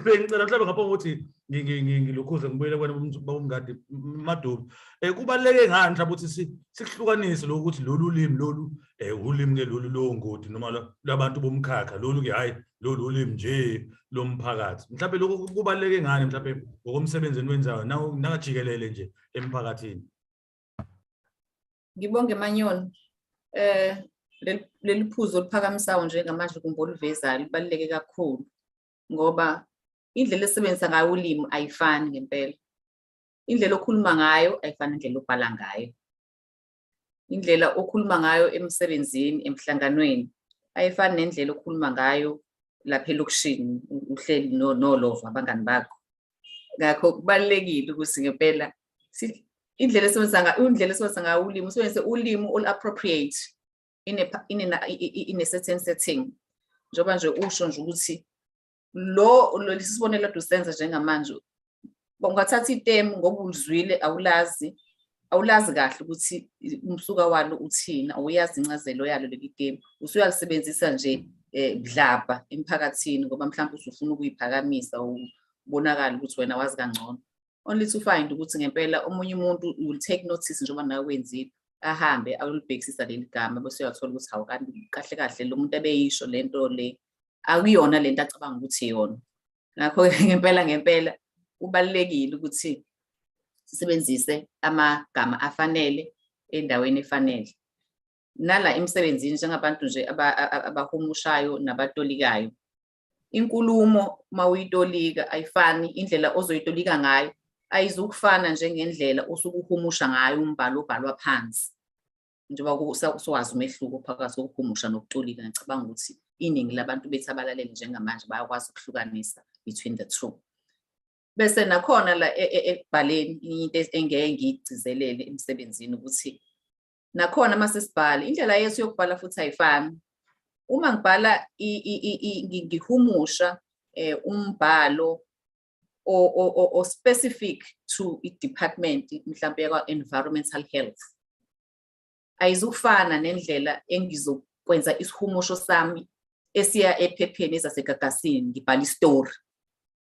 bengicela mhlawumbe ngapha ukuthi ngilokhuze ngibuyele kwena Mngadi Madubi kubaleke ngani mhlawumbe ukuthi sikuhlukanise lokuthi lolu limi lolu ulimi ke lolu longodi noma labantu bomkhakha lolu ke hayi lolu ulimi nje lomphakathi mhlawumbe lokho kubaleke ngani mhlawumbe ngokomsebenzini wenzayo nangajikelele nje emphakathini. Ngibonge Manyoni leli phuzo liphakamisayo njengamanje kumbola uvezayo libaluleke kakhulu ngoba indlela esebenzisa ngayo ulimi ayifani ngempela. Indlela okhuluma ngayo ayifani indlela obhala ngayo. Indlela okhuluma ngayo emsebenzini emhlanganweni ayifani nendlela okhuluma ngayo lapha elokishini uhleli nolova abangani bakho. Ngakho kubalekile ukuthi ngempela indlela esebenzisa ngayo ulimi usebenzise ulimi ol-appropriate in a certain setting. Njoba nje usho nje ukuthi lo lisibonela dusenza njengamanje ungathatha item ngoba ulizwile awulazi kahle ukuthi umsuka walo uthina awuyazi incazelo yalo lekitem usuyalisebenzisa nje bdlapha emphakathini ngoba mhlawumbe usufuna ukuyiphakamisa ubonakala ukuthi wena wazi kangcono. Only to find ukuthi ngempela omunye umuntu will take notice njengoba nawe wenzile ahambe awulibhekisisa leli gama bese uyathola ukuthi hawu kanti kahle lo muntu ebeyisho lento le akuyona lento acabanga ukuthi iyona. Ngakho ngempela kubalekile ukuthi sisebenzise amagama afanele endaweni efanele. Nala emsebenzini njengabantu nje abahumushayo nabatolikayo. Inkulumo mawuyitolika ayifani indlela ozoyitolika ngayo ayizukufana njengendlela osukuhumusha ngayo umbhalo obhalwa phansi. Njengoba uswazi umehluko phakathi kokuhumusha nokutolika ngicabanga ukuthi iningi labantu bethi abalaleli njengamanje bayakwazi ukuhlukanisa between the two. Bese nakhona la ekubhaleni into engeke ngiyigcizelele emsebenzini ukuthi nakhona mase sibhala indlela yethu yokubhala futhi ayifani. Uma ngibhala ngihumusha umbhalo o specific to i-department mhlawumbe yakwa-environmental health ayizukufana nendlela engizokwenza isihumusho sami esiya ephepheni ezasegagasini ngibhala istory.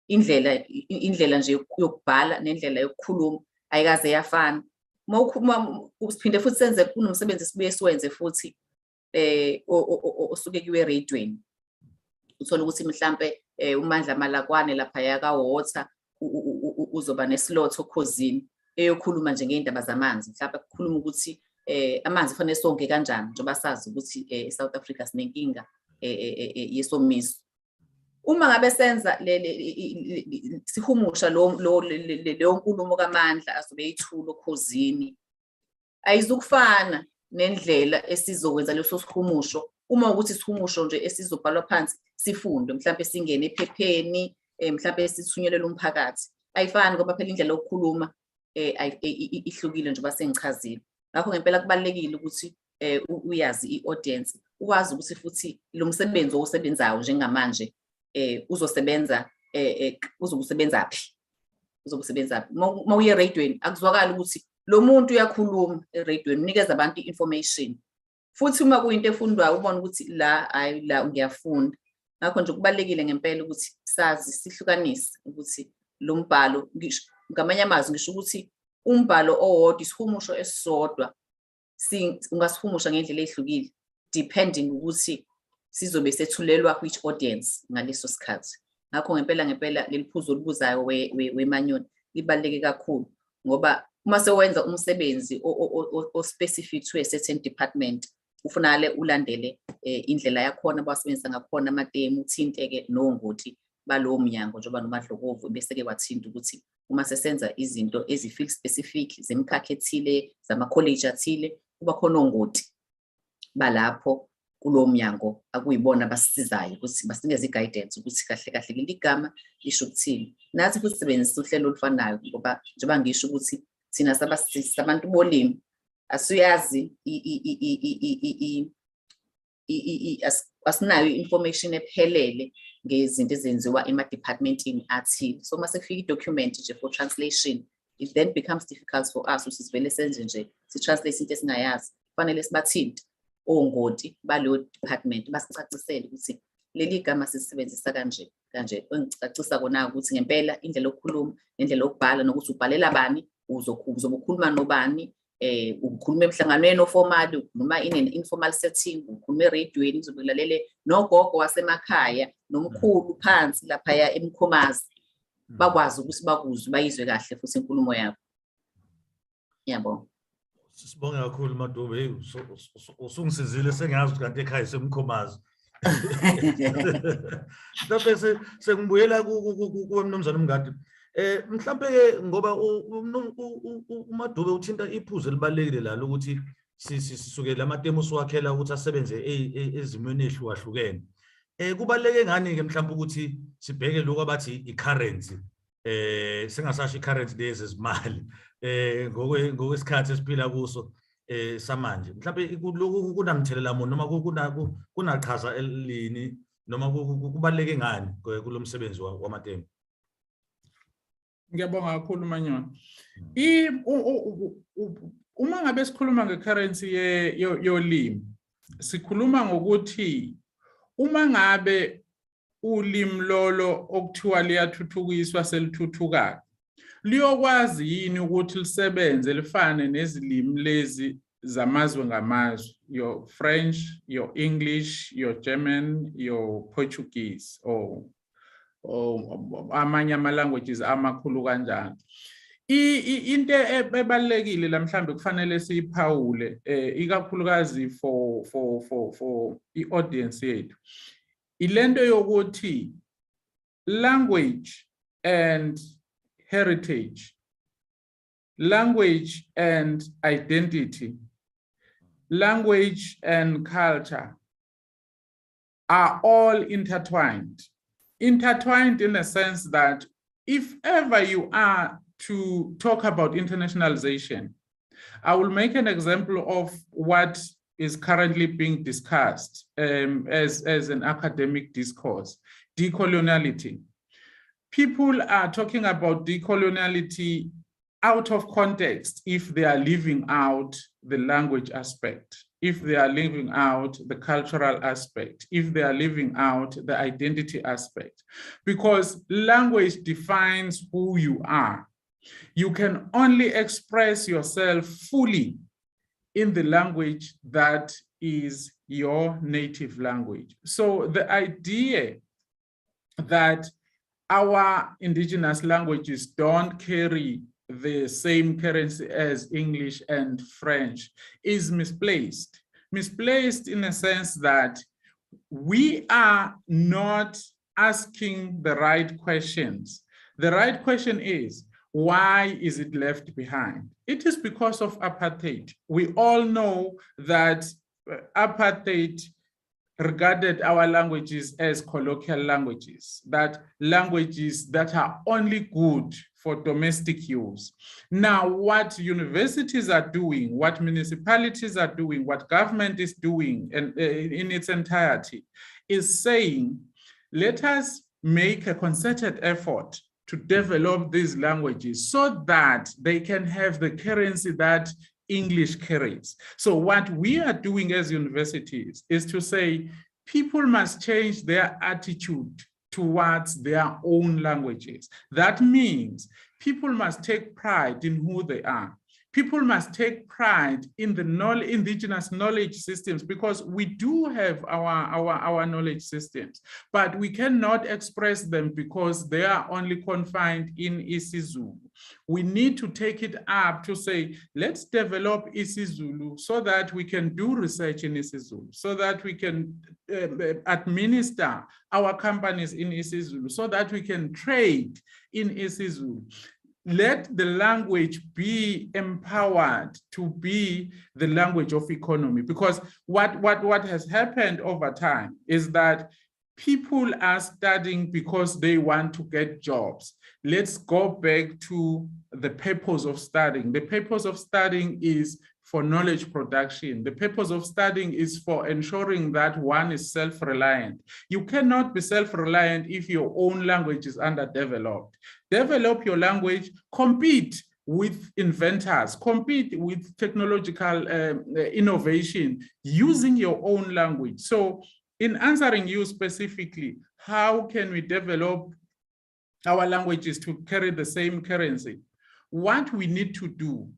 Indlela nje yokubhala nendlela yokukhuluma ayikaze yafana. Usiphinde futhi senze kunomsebenzi sibuye siwenze futhi osuke kiwe eradweni uthola ukuthi mhlambe uMandla Malakwane lapha yakaWater uzoba neslot okhosini eyokhuluma nje ngeindaba zamanzi mhlawumbe ukukhuluma ukuthi amanzi fanele sonke kanjani njengoba sazi ukuthi eSouth Africa sinenkinga yesomiso. Uma ngabe senza sihumusha leyo nkulumo kaMandla azobe yithulo okhosini ayizukufana nendlela esizokwenza leso sihumusho uma ukuthi isihumusho nje esizobhalwa phansi sifunde mhlawumbe singene ephepheni mhlawumbe sithunyelele umphakathi ayifani ngoba phela indlela yokukhuluma ihlukile njengoba sengichazile. Ngakho ngempela kubalekile ukuthi uyazi iaudience ukwazi ukuthi futhi lo msebenzi osebenzayo njengamanje uzosebenza mawuye eradweni akuzwakala ukuthi lo muntu uyakhuluma eradweni unikeza abantu information futhi uma kuyinto efundwayo ubona ukuthi la ngiyafunda. Ngakho nje kubalekile ngempela ukuthi sazi sihlukanise ukuthi lo mbhalo ngamanye amazwi ngisho ukuthi umbhalo owodwa isihumusho esisodwa ungasihumusha ngendlela ehlukile depending ukuthi sizobe sethulelwa which audience ngaleso sikhathi. Ngakho ngempela leli phuzo olubuzayo weManyoni libaleke kakhulu ngoba uma sewenza umsebenzi o specific to a certain department ufanele ulandele indlela yakhona abasebenzisa ngakhona amatemu uthinteke nongoti balowo mnyango njengoba noMadlokovu bese ke wathinta ukuthi uma sesenza izinto ezi-field specific zemkhakha ethile zama-college athile kuba khona ongoti balapho kulowo mnyango akuyibona basisizayo ukuthi basinikeze i-guidance ukuthi kahle leli gama lisho ukuthini. Nathi futhi sisebenzisa uhlelo olufanayo ngoba njengoba ngisho ukuthi thina sabantu bolimi asuyazi asinayo information ephelele ngezinto ezenziwa ema-departmentini athile. So mase kufika i-document nje for translation, it then becomes difficult for us ukuthi sivele senze nje si-translate into esingayazi. Kufanele sibathinte ongoti baleyo department basicacisele ukuthi leli gama sisebenzisa kanje kanje. Engicacisa kona ukuthi ngempela indlela yokukhuluma nendlela yokubhala nokuthi ubhalela bani, uzobe ukhuluma nobani, ukhuluma emhlanganweni oformal, ukhuluma in an informal setting, ukhuluma eradioweni uzobe ulalele nogogo wasemakhaya nomkhulu phansi lapha eMkhomazi, bakwazi ukuthi bakuzwe bayizwe kahle futhi inkulumo yakho. Yabo. Sibonge kakhulu Madube, usungisizile sengazi ukuthi kanti ekhaya semkhomazi. Mhlawumbe sengibuyela kuMnumzane Mngadi. Mhlawumbe ke ngoba uMadube uthinta iphuzu elibalekile la ukuthi sisuke lamatemu siwakhela ukuthi asebenze ezimweni ehlukahlukene. Kubaleke ngani ke mhlawumbe ukuthi sibheke lokho abathi i-currency. Singasasho i-currency lezi zimali. Ngokwesikhathi esiphila kuso samanje. Mhlawumbe kunamthelela muni noma kunaqhaza elini noma kubaleke ngani kulomsebenzi wamatemu? Ngiyabonga kakhulu Manyoni. Uma ngabe sikhuluma nge-currency yolimi, sikhuluma ngokuthi uma ngabe ulimi lolo okuthiwa liyathuthukiswa selithuthukayo, liyokwazi yini ukuthi lisebenze lifane nezilimi lezi zamazwe ngamazwe, your French, your English, your German, your Portuguese, or amanye ama-languages amakhulu kanjani. Into ebalekile la mhlambe kufanele siyiphawule ikakhulukazi for i-audience yethu, ilento yokuthi language and heritage, language and identity, language and culture are all intertwined. Intertwined in a sense that if ever you are to talk about internationalization, I will make an example of what is currently being discussed as an academic discourse, decoloniality. People are talking about decoloniality out of context if they are leaving out the language aspect, if they are leaving out the cultural aspect, if they are leaving out the identity aspect, because language defines who you are. You can only express yourself fully in the language that is your native language. So the idea that our indigenous languages don't carry the same currency as English and French is misplaced. Misplaced in a sense that we are not asking the right questions. The right question is, why is it left behind? It is because of apartheid. We all know that apartheid regarded our languages as colloquial languages, that languages that are only good for domestic use. Now, what universities are doing, what municipalities are doing, what government is doing in its entirety is saying, let us make a concerted effort to develop these languages so that they can have the currency that English carries. So what we are doing as universities is to say people must change their attitude towards their own languages. That means people must take pride in who they are. People must take pride in the indigenous knowledge systems, because we do have our knowledge systems, but we cannot express them because they are only confined in isiZulu. We need to take it up to say, let's develop isiZulu so that we can do research in isiZulu, so that we can administer our companies in isiZulu, so that we can trade in isiZulu. Let the language be empowered to be the language of economy, because what has happened over time is that people are studying because they want to get jobs. Let's go back to the purpose of studying. The purpose of studying is for knowledge production. The purpose of studying is for ensuring that one is self-reliant. You cannot be self-reliant if your own language is underdeveloped. Develop your language, compete with inventors, compete with technological innovation using your own language. So in answering you specifically, how can we develop our languages to carry the same currency? What we need to do,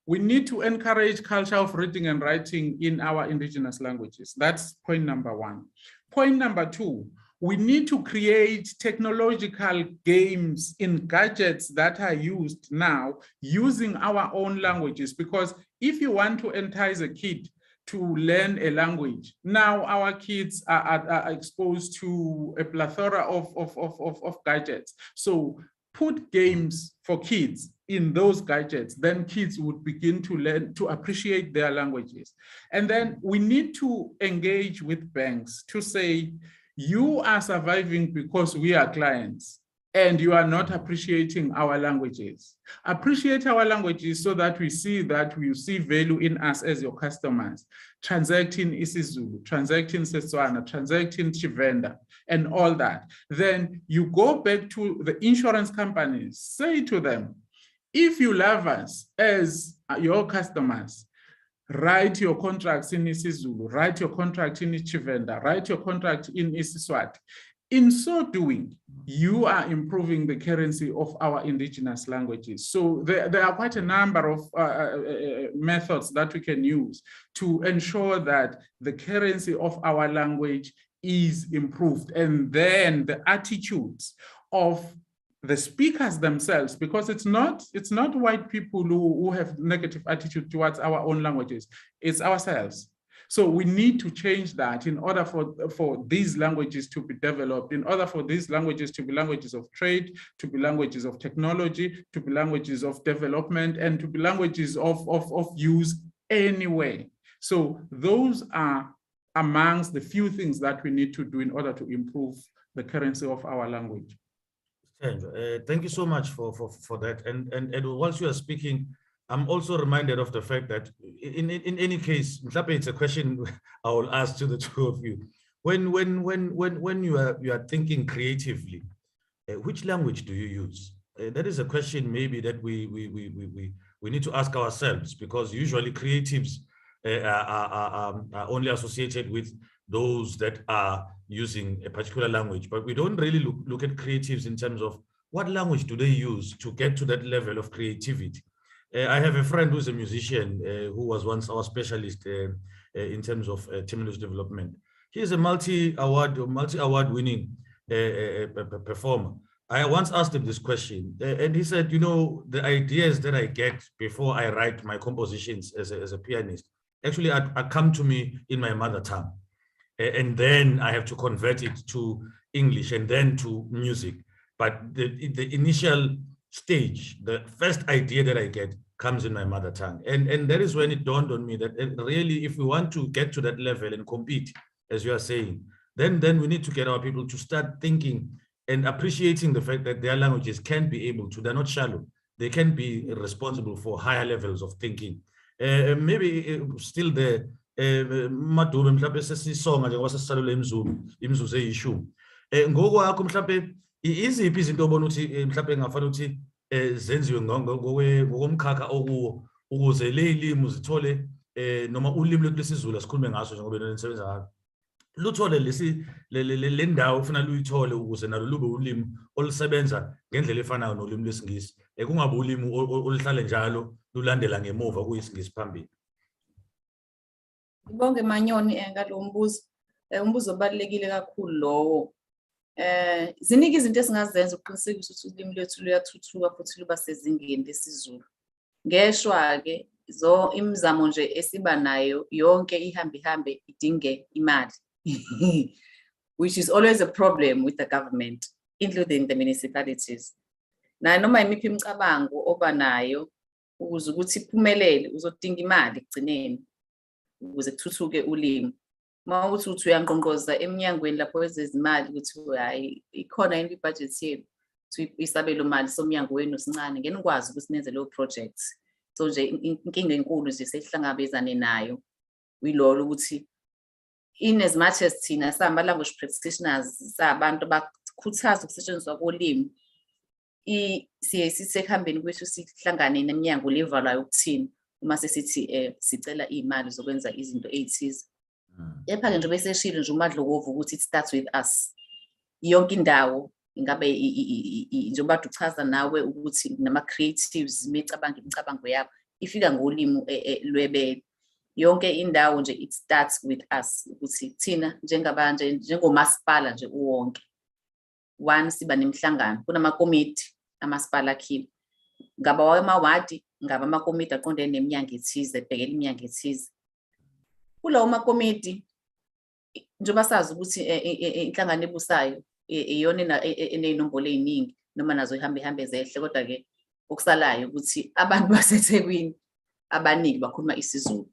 we need to encourage culture of reading and writing in our indigenous languages. That's point number one. Point number two, we need to create technological games in gadgets that are used now using our own languages, because if you want to entice a kid to learn a language, now our kids are exposed to a plethora of gadgets. So put games for kids in those gadgets, then kids would begin to learn to appreciate their languages. And then we need to engage with banks to say, you are surviving because we are clients and you are not appreciating our languages. Appreciate our languages so that we see value in us as your customers. Transact in isiZulu, transact in Setswana, transact in Chivenda, and all that. Then you go back to the insurance companies, say to them, if you love us as your customers, write your contracts in isiZulu, write your contract in Chivenda, write your contract in isiSwati. In so doing, you are improving the currency of our indigenous languages. So there are quite a number of methods that we can use to ensure that the currency of our language is improved. And then the attitudes of the speakers themselves, because it's not white people who have negative attitude towards our own languages, it's ourselves. So we need to change that in order for these languages to be developed, in order for these languages to be languages of trade, to be languages of technology, to be languages of development, and to be languages of use anywhere. So those are amongst the few things that we need to do in order to improve the currency of our language. Thank you so much for that. And whilst you are speaking, I'm also reminded of the fact that in any case, it's a question I will ask to the two of you. When you are thinking creatively, which language do you use? That is a question maybe that we need to ask ourselves, because usually creatives are only associated with those that are using a particular language, but we don't really look at creatives in terms of what language do they use to get to that level of creativity. I have a friend who's a musician who was once our specialist in terms of terminus development. He is a multi-award winning performer. I once asked him this question, and he said, you know, the ideas that I get before I write my compositions as a pianist, actually I come to me in my mother tongue. And then I have to convert it to English and then to music. But the initial stage, the first idea that I get comes in my mother tongue. And that is when it dawned on me that really, if we want to get to that level and compete, as you are saying, then we need to get our people to start thinking and appreciating the fact that their languages can be able to, they're not shallow, they can be responsible for higher levels of thinking. Maybe still there, Madube mhlawumbe sesisonga njengoba sesisalule imzuzu eyishumi. Ngokwakho mhlawumbe iziphi izinto obona ukuthi mhlawumbe ngafanele ukuthi zenziwe ngokomkhakha okuwo ukuze lezilimi zithole noma ulimi lwethu lesiZulu sikhulume ngaso njengoba nisebenza ngalo. Luthole le ndawo ufuna luyithole ukuze nalo lube ulimi olusebenza ngendlela efanayo nolimi lwesingisi. Kungabe ulimi oluhlale njalo lulandela ngemuva kuyisingisi phambili. Bonke manyoni ngalo umbuzo obalekile kakhulu lowo. Ziningi izinto esingazenza ukuqinisekisa ukuthi ulimi lwethu luyathuthuka futhi luba sezingeni lesiZulu. Ngeshwa ke imizamo nje esiba nayo yonke ihambe idinge imali. Which is always a problem with the government, including the municipalities. Na noma imiphi imicabango oba nayo ukuze ukuthi iphumelele uzodinga imali ekugcineni ukuze kuthuthuke ulimi. Mawuthi uthi uyangqongqoza eminyangweni lapho ezezimali ukuthi hayi ikhona yini ibudget yenu isabelo mali somnyango wenu sincane ngeke nikwazi ukuthi nenze leyo projects So nje inkinga enkulu nje sesihlangabezane nayo wilolo ukuthi in as much as thina sama language practitioners sabantu abakhuthaza ukusetshenziswa kolimi siye sisekuhambeni kwethu sihlangane neminyango levalwayo ukuthini uma sesithi sicela imali zokwenza izinto ezithize. Kepha ke nje bese shilo nje uMadlokovu ukuthi it starts with us. Yonke indawo ingabe njengoba uchaza nawe ukuthi nama creatives imicabango yakho ifika ngolimi lwebele. Yonke indawo nje it starts with us ukuthi thina njengabanje njengomasipala nje uwonke. One siba nemhlangano kunamakomiti amasipala akhiwe. Ngaba wamawadi ngaba amakomiti aqondene neminyango ethize ebhekela iminyango ethize. Kulawo makomiti njengoba sazi ukuthi inhlangano ebusayo iyona enenombolo eziningi noma nazo ihambe zehle kodwa ke okusalayo ukuthi abantu baseThekwini abaningi bakhuluma isiZulu.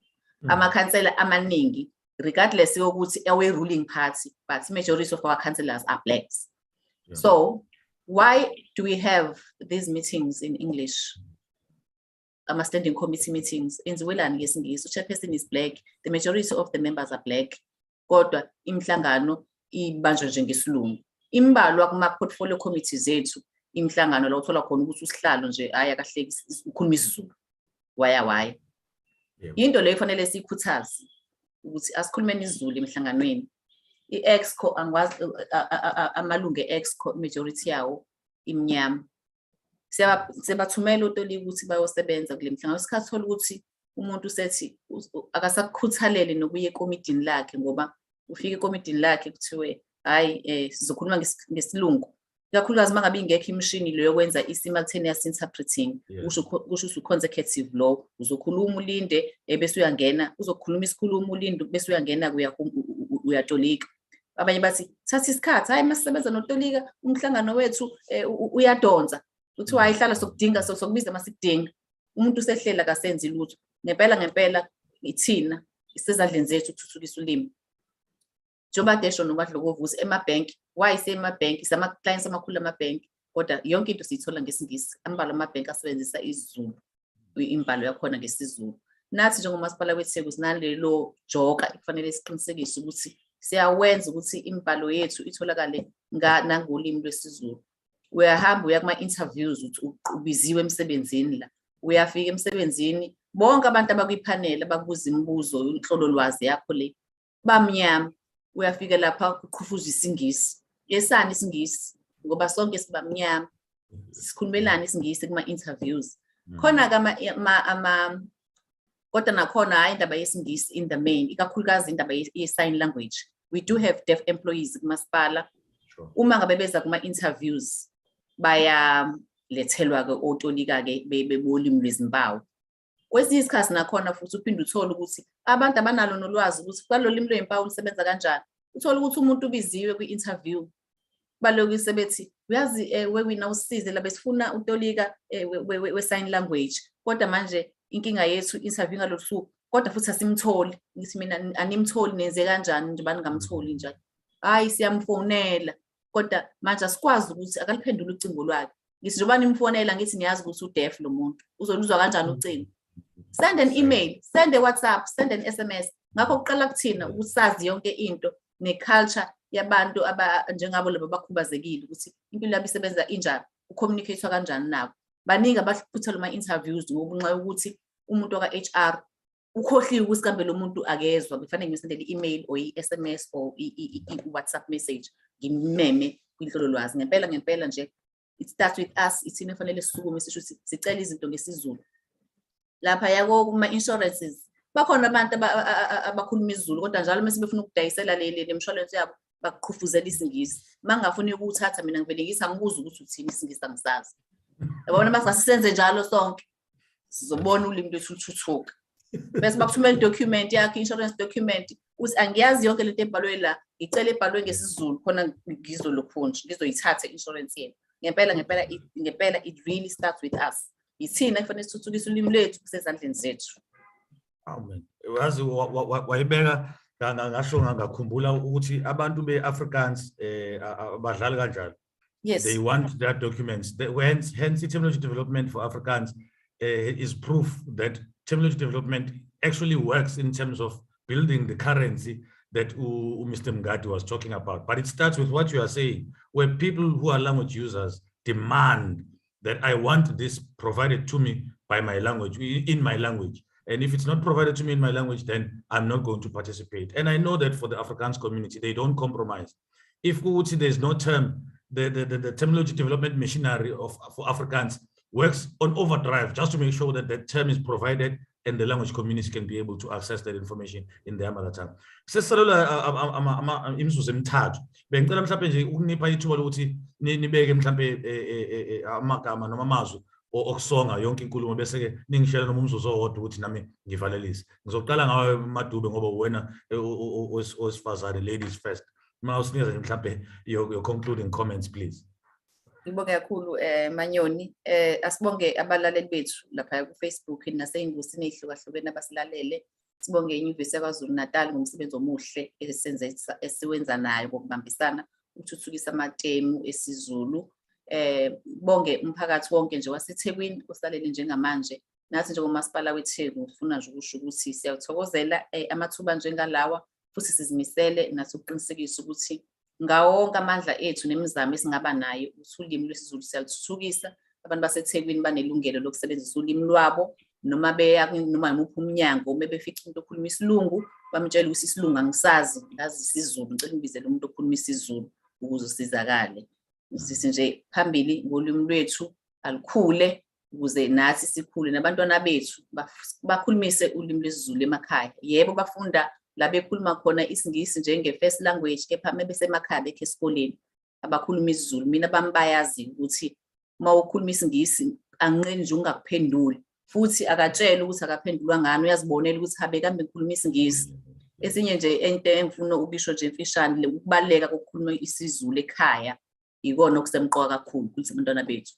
Amakhansela amaningi regardless yokuthi awe ruling party but majority of our councillors are blacks. Yeah. So why do we have these meetings in English? Standing committee meetings in Zwelani ngesingisi, chairperson is black, the majority of the members are black. Kodwa imhlangano ibanjwa nje ngesilungu. Imbalwa kuma portfolio committees zethu imhlangano la uthola khona ukuthi usihlalo nje aya kahle ukhuluma isiZulu. Why? Into leyo kufanele sikhuthaze ukuthi asikhulumeni isiZulu emhlanganweni. I-exco angwazi amalungu e-exco majority yawo imnyama. Sebathumela utolika ukuthi bayosebenza kule mhlangano. Isikhathi thola ukuthi umuntu sethi akasakukhuthalele nokuya ekomidini lakhe ngoba ufika ekomidini lakhe kuthiwe hayi sizokhuluma ngesilungu. Kakhulukazi mangabe ingekho imishini leyo yokwenza i-simultaneous interpreting kusho consecutive law uzokhuluma ulinde bese uyangena uzokhuluma isikhulumo ulinde bese uyangena uyatolika. Abanye bathi thatha isikhathi hayi masisebenza notolika umhlangano wethu uyadonsa uthi wayihlala sokudinga sokubiza masidinga umuntu usehlela kasenzi lutho ngempela ithina isezandleni zethu ukuthuthukisa ulimi. Njengoba desho noMadlokovu ukuthi emabank why say emabank isama clients amakhulu amabank kodwa yonke into siyithola ngesingisi ambalo amabank asebenzisa isiZulu imbalo yakhona ngesiZulu. Nathi njengomasipala weTheku sinalelo joka kufanele siqinisekise ukuthi siyawenza ukuthi imbalo yethu itholakale nangolimi lwesiZulu. Uyahamba uya kuma interviews ubiziwe emsebenzini la uyafika emsebenzini bonke abantu abakwipanel abakubuza imibuzo inhlolo lwazi yakho le bamnyama. Uyafika lapha kuqhufuza isingisi. Yesani isingisi ngoba sonke sibamnyama. Sikhulumelana isingisi kuma interviews. Khona kodwa nakhona hayi indaba yesingisi in the main ikakhulukazi indaba ye-sign language. We do have deaf employees kumasipala. Uma ngabe beza kuma interviews baya lethelwa ke otolika ke bebolimi lwezimpawu. Kwesinye isikhathi nakhona futhi uphinde uthole ukuthi abantu abanalo nolwazi ukuthi kwalolimi lwezimpawu lisebenza kanjani. Uthola ukuthi umuntu ubiziwe kwi-interview baloku sebethi uyazi wena usize la besifuna utolika we-sign language kodwa manje inkinga yethu interview ngalolusuku kodwa futhi asimtholi. Ngithi mina animtholi nenze kanjani nje baningamtholi nje. Hayi siyamfonela kodwa manje asikwazi ukuthi akaliphendula ucingo lwakhe. Ngithi njengoba nimfonela ngithi niyazi ukuthi udeaf lo muntu uzoluzwa kanjani ucingo. Send an email, send a WhatsApp, send an SMS. Ngakho kuqala kuthina ukusazi yonke into ne-culture yabantu njengabo labo bakhubazekile ukuthi impilo yabo isebenza injani, ucommunicate kanjani nabo. Baningi abaphuthelwa ama-interviews ngobunxa ukuthi umuntu waka-HR ukhohliwe ukuthi kambe lo muntu akezwa kufanele ngisendele i-email or i-SMS or i-WhatsApp message ngimeme kwinhlolo lwazi. Ngempela nje it starts with us. Ithina kufanele sisukume sisho ukuthi sicela izinto ngesiZulu. Lapha yako kuma insurances bakhona abantu abakhuluma isiZulu kodwa njalo mase befuna ukudayisela le insurance yabo bakuqhufuzela isingisi. Mangafuni ukuthatha mina ngivele ngisa ngibuza ukuthi uthini isingisi angisazi. Yabona masisenze njalo sonke sizobona ulimi lwethu uthuthuka. Bese bakuthumela document yakhe insurance document uthi angiyazi yonke lento ebhalwe la ngicela ebhalwe ngesiZulu khona ngizolokhunja ngizoyithatha insurance yenu. Ngempela it really starts with us. Ithina kufanele sithuthukise ulimi lwethu kusezandleni zethu. Amen. Wazi wayibeka ngasho ngakhumbula ukuthi abantu be-Afrikaans badlala kanjalo. Yes. They want their documents. Hence technology development for Afrikaans is proof that terminology development actually works in terms of building the currency that Mr. Mngadi was talking about. But it starts with what you are saying, where people who are language users demand that I want this provided to me by my language, in my language. And if it's not provided to me in my language, then I'm not going to participate. And I know that for the Afrikaans community, they don't compromise. If there's no term, the terminology development machinery for Afrikaans works on overdrive just to make sure that that term is provided and the language community can be able to access that information in their mother tongue. Sesalula imzuzu emithathu. Bengicela mhlawumbe nje ukunipha ithuba lokuthi nibeke mhlawumbe amagama noma amazwi okusonga yonke inkulumo bese ke ningishela noma umzuzu owodwa ukuthi nami ngivalelise. Ngizoqala ngawe Madube ngoba wena owesifazane, ladies first. Mawusinikeza mhlawumbe your concluding comments please. Ngibonge kakhulu Manyoni, asibonge abalaleli bethu lapha ku Facebook naseyingosini ehlukahlukene abasilalele. Sibonge iNyuvesi yaKwaZulu-Natal ngomsebenzi omuhle esiwenza nayo ngokubambisana ukuthuthukisa amatemu esiZulu. Bonge umphakathi wonke nje waseThekwini osalele njengamanje. Nathi njengomasipala weThekwini ufuna nje ukusho ukuthi siyathokozela amathuba njengalawa futhi sizimisele nathi ukuqinisekisa ukuthi ngawonke amandla ethu nemizamo esingaba nayo ukuthi ulimi lwesiZulu siyalithuthukisa. Abantu baseThekwini banelungelo lokusebenzisa ulimi lwabo noma beya noma imuphi umnyango uma befica umuntu okhuluma isiLungu bamtshela ukuthi isiLungu angisazi ngazi isiZulu ngicela ngibizele umuntu okhuluma isiZulu ukuze usizakale. Sisi nje phambili ngolimi lwethu alukhule ukuze nathi sikhule nabantwana bethu bakhulumise ulimi lwesiZulu emakhaya. Yebo bafunda la bekhuluma khona isiNgisi njenge first language kepha mebese emakhaya bekhe esikoleni abakhuluma isiZulu. Mina bambayazi ukuthi mawukhuluma isiNgisi anqeni nje ungakuphenduli futhi akatshela ukuthi akaphendulwa ngani, uyazibonela ukuthi habe kambe ngikhuluma isiNgisi. Esinye nje into engifuna ukubisho nje emfishane ukubaleka kokukhuluma isiZulu ekhaya ikona okusemqoka kakhulu ukuthi abantwana bethu.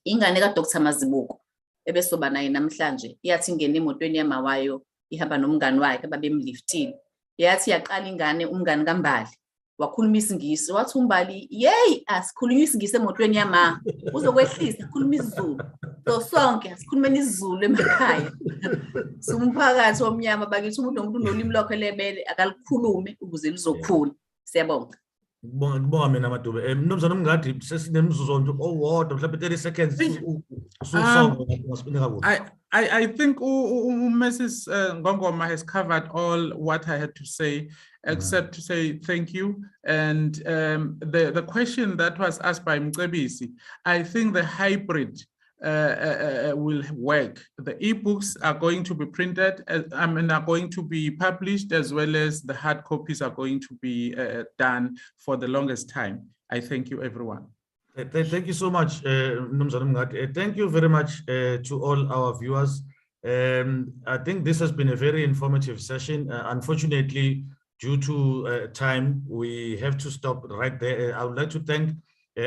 Ingane ka Dr. Mazibuko ebesoba naye namhlanje iyathi ingene emotweni yamawayo ihamba nomngani wakhe ababemliftile. Yathi yaqala ingane umngani kaMbali wakhuluma isiNgisi wathi uMbali yey asikhuluma isiNgisi emotweni yama uzokwehlisa khuluma isiZulu. So sonke asikhulumeni isiZulu emakhaya. Sumphakathi omnyama bakithi umuntu nomuntu unolimi lwakhe lebele akalikhulume ukuze lizokhula. Siyabonga. Ngibonga mina Madube. Mnumzane Mngadi sesinemzuzu nje owodwa mhlawumbe 30 seconds I think Mrs. Ngongoma has covered all what I had to say, except to say thank you. And the question that was asked by Mcebisi, I think the hybrid will work. The ebooks are going to be printed and are going to be published, as well as the hard copies are going to be done for the longest time. I thank you, everyone. Thank you so much, Mnumzane Mngadi. Thank you very much to all our viewers. I think this has been a very informative session. Unfortunately, due to time, we have to stop right there. I would like to thank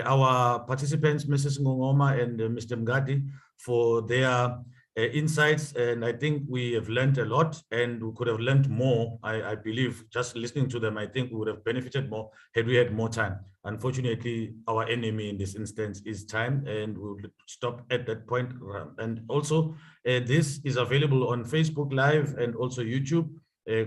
our participants, Mrs. Ngongoma and Mr. Mngadi, for their insights. And I think we have learned a lot and we could have learned more. I believe just listening to them, I think we would have benefited more had we had more time. Unfortunately, our enemy in this instance is time, and we'll stop at that point. And also, this is available on Facebook Live and also YouTube.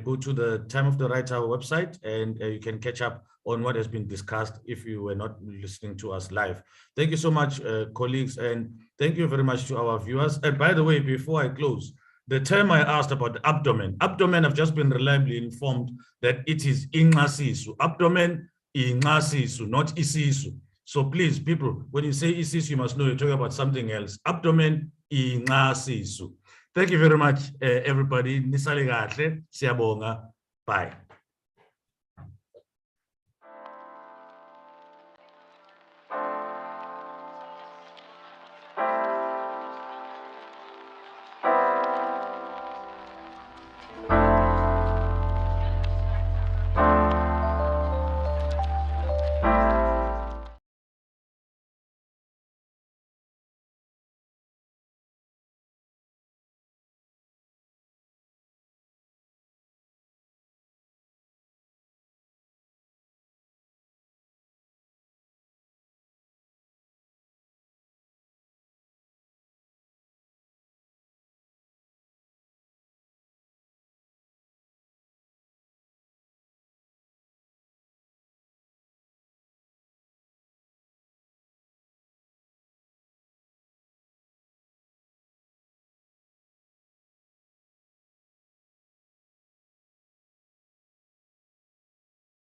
Go to the Time of the Writer website and you can catch up on what has been discussed if you were not listening to us live. Thank you so much, colleagues, and thank you very much to our viewers. And by the way, before I close, the term I asked about the abdomen, I've just been reliably informed that it is inqasisu. Abdomen, inqasisu, not isisu. So please, people, when you say isisu, you must know you're talking about something else. Abdomen, inqasisu. Thank you very much, everybody. Nisale kahle, siyabonga. Bye.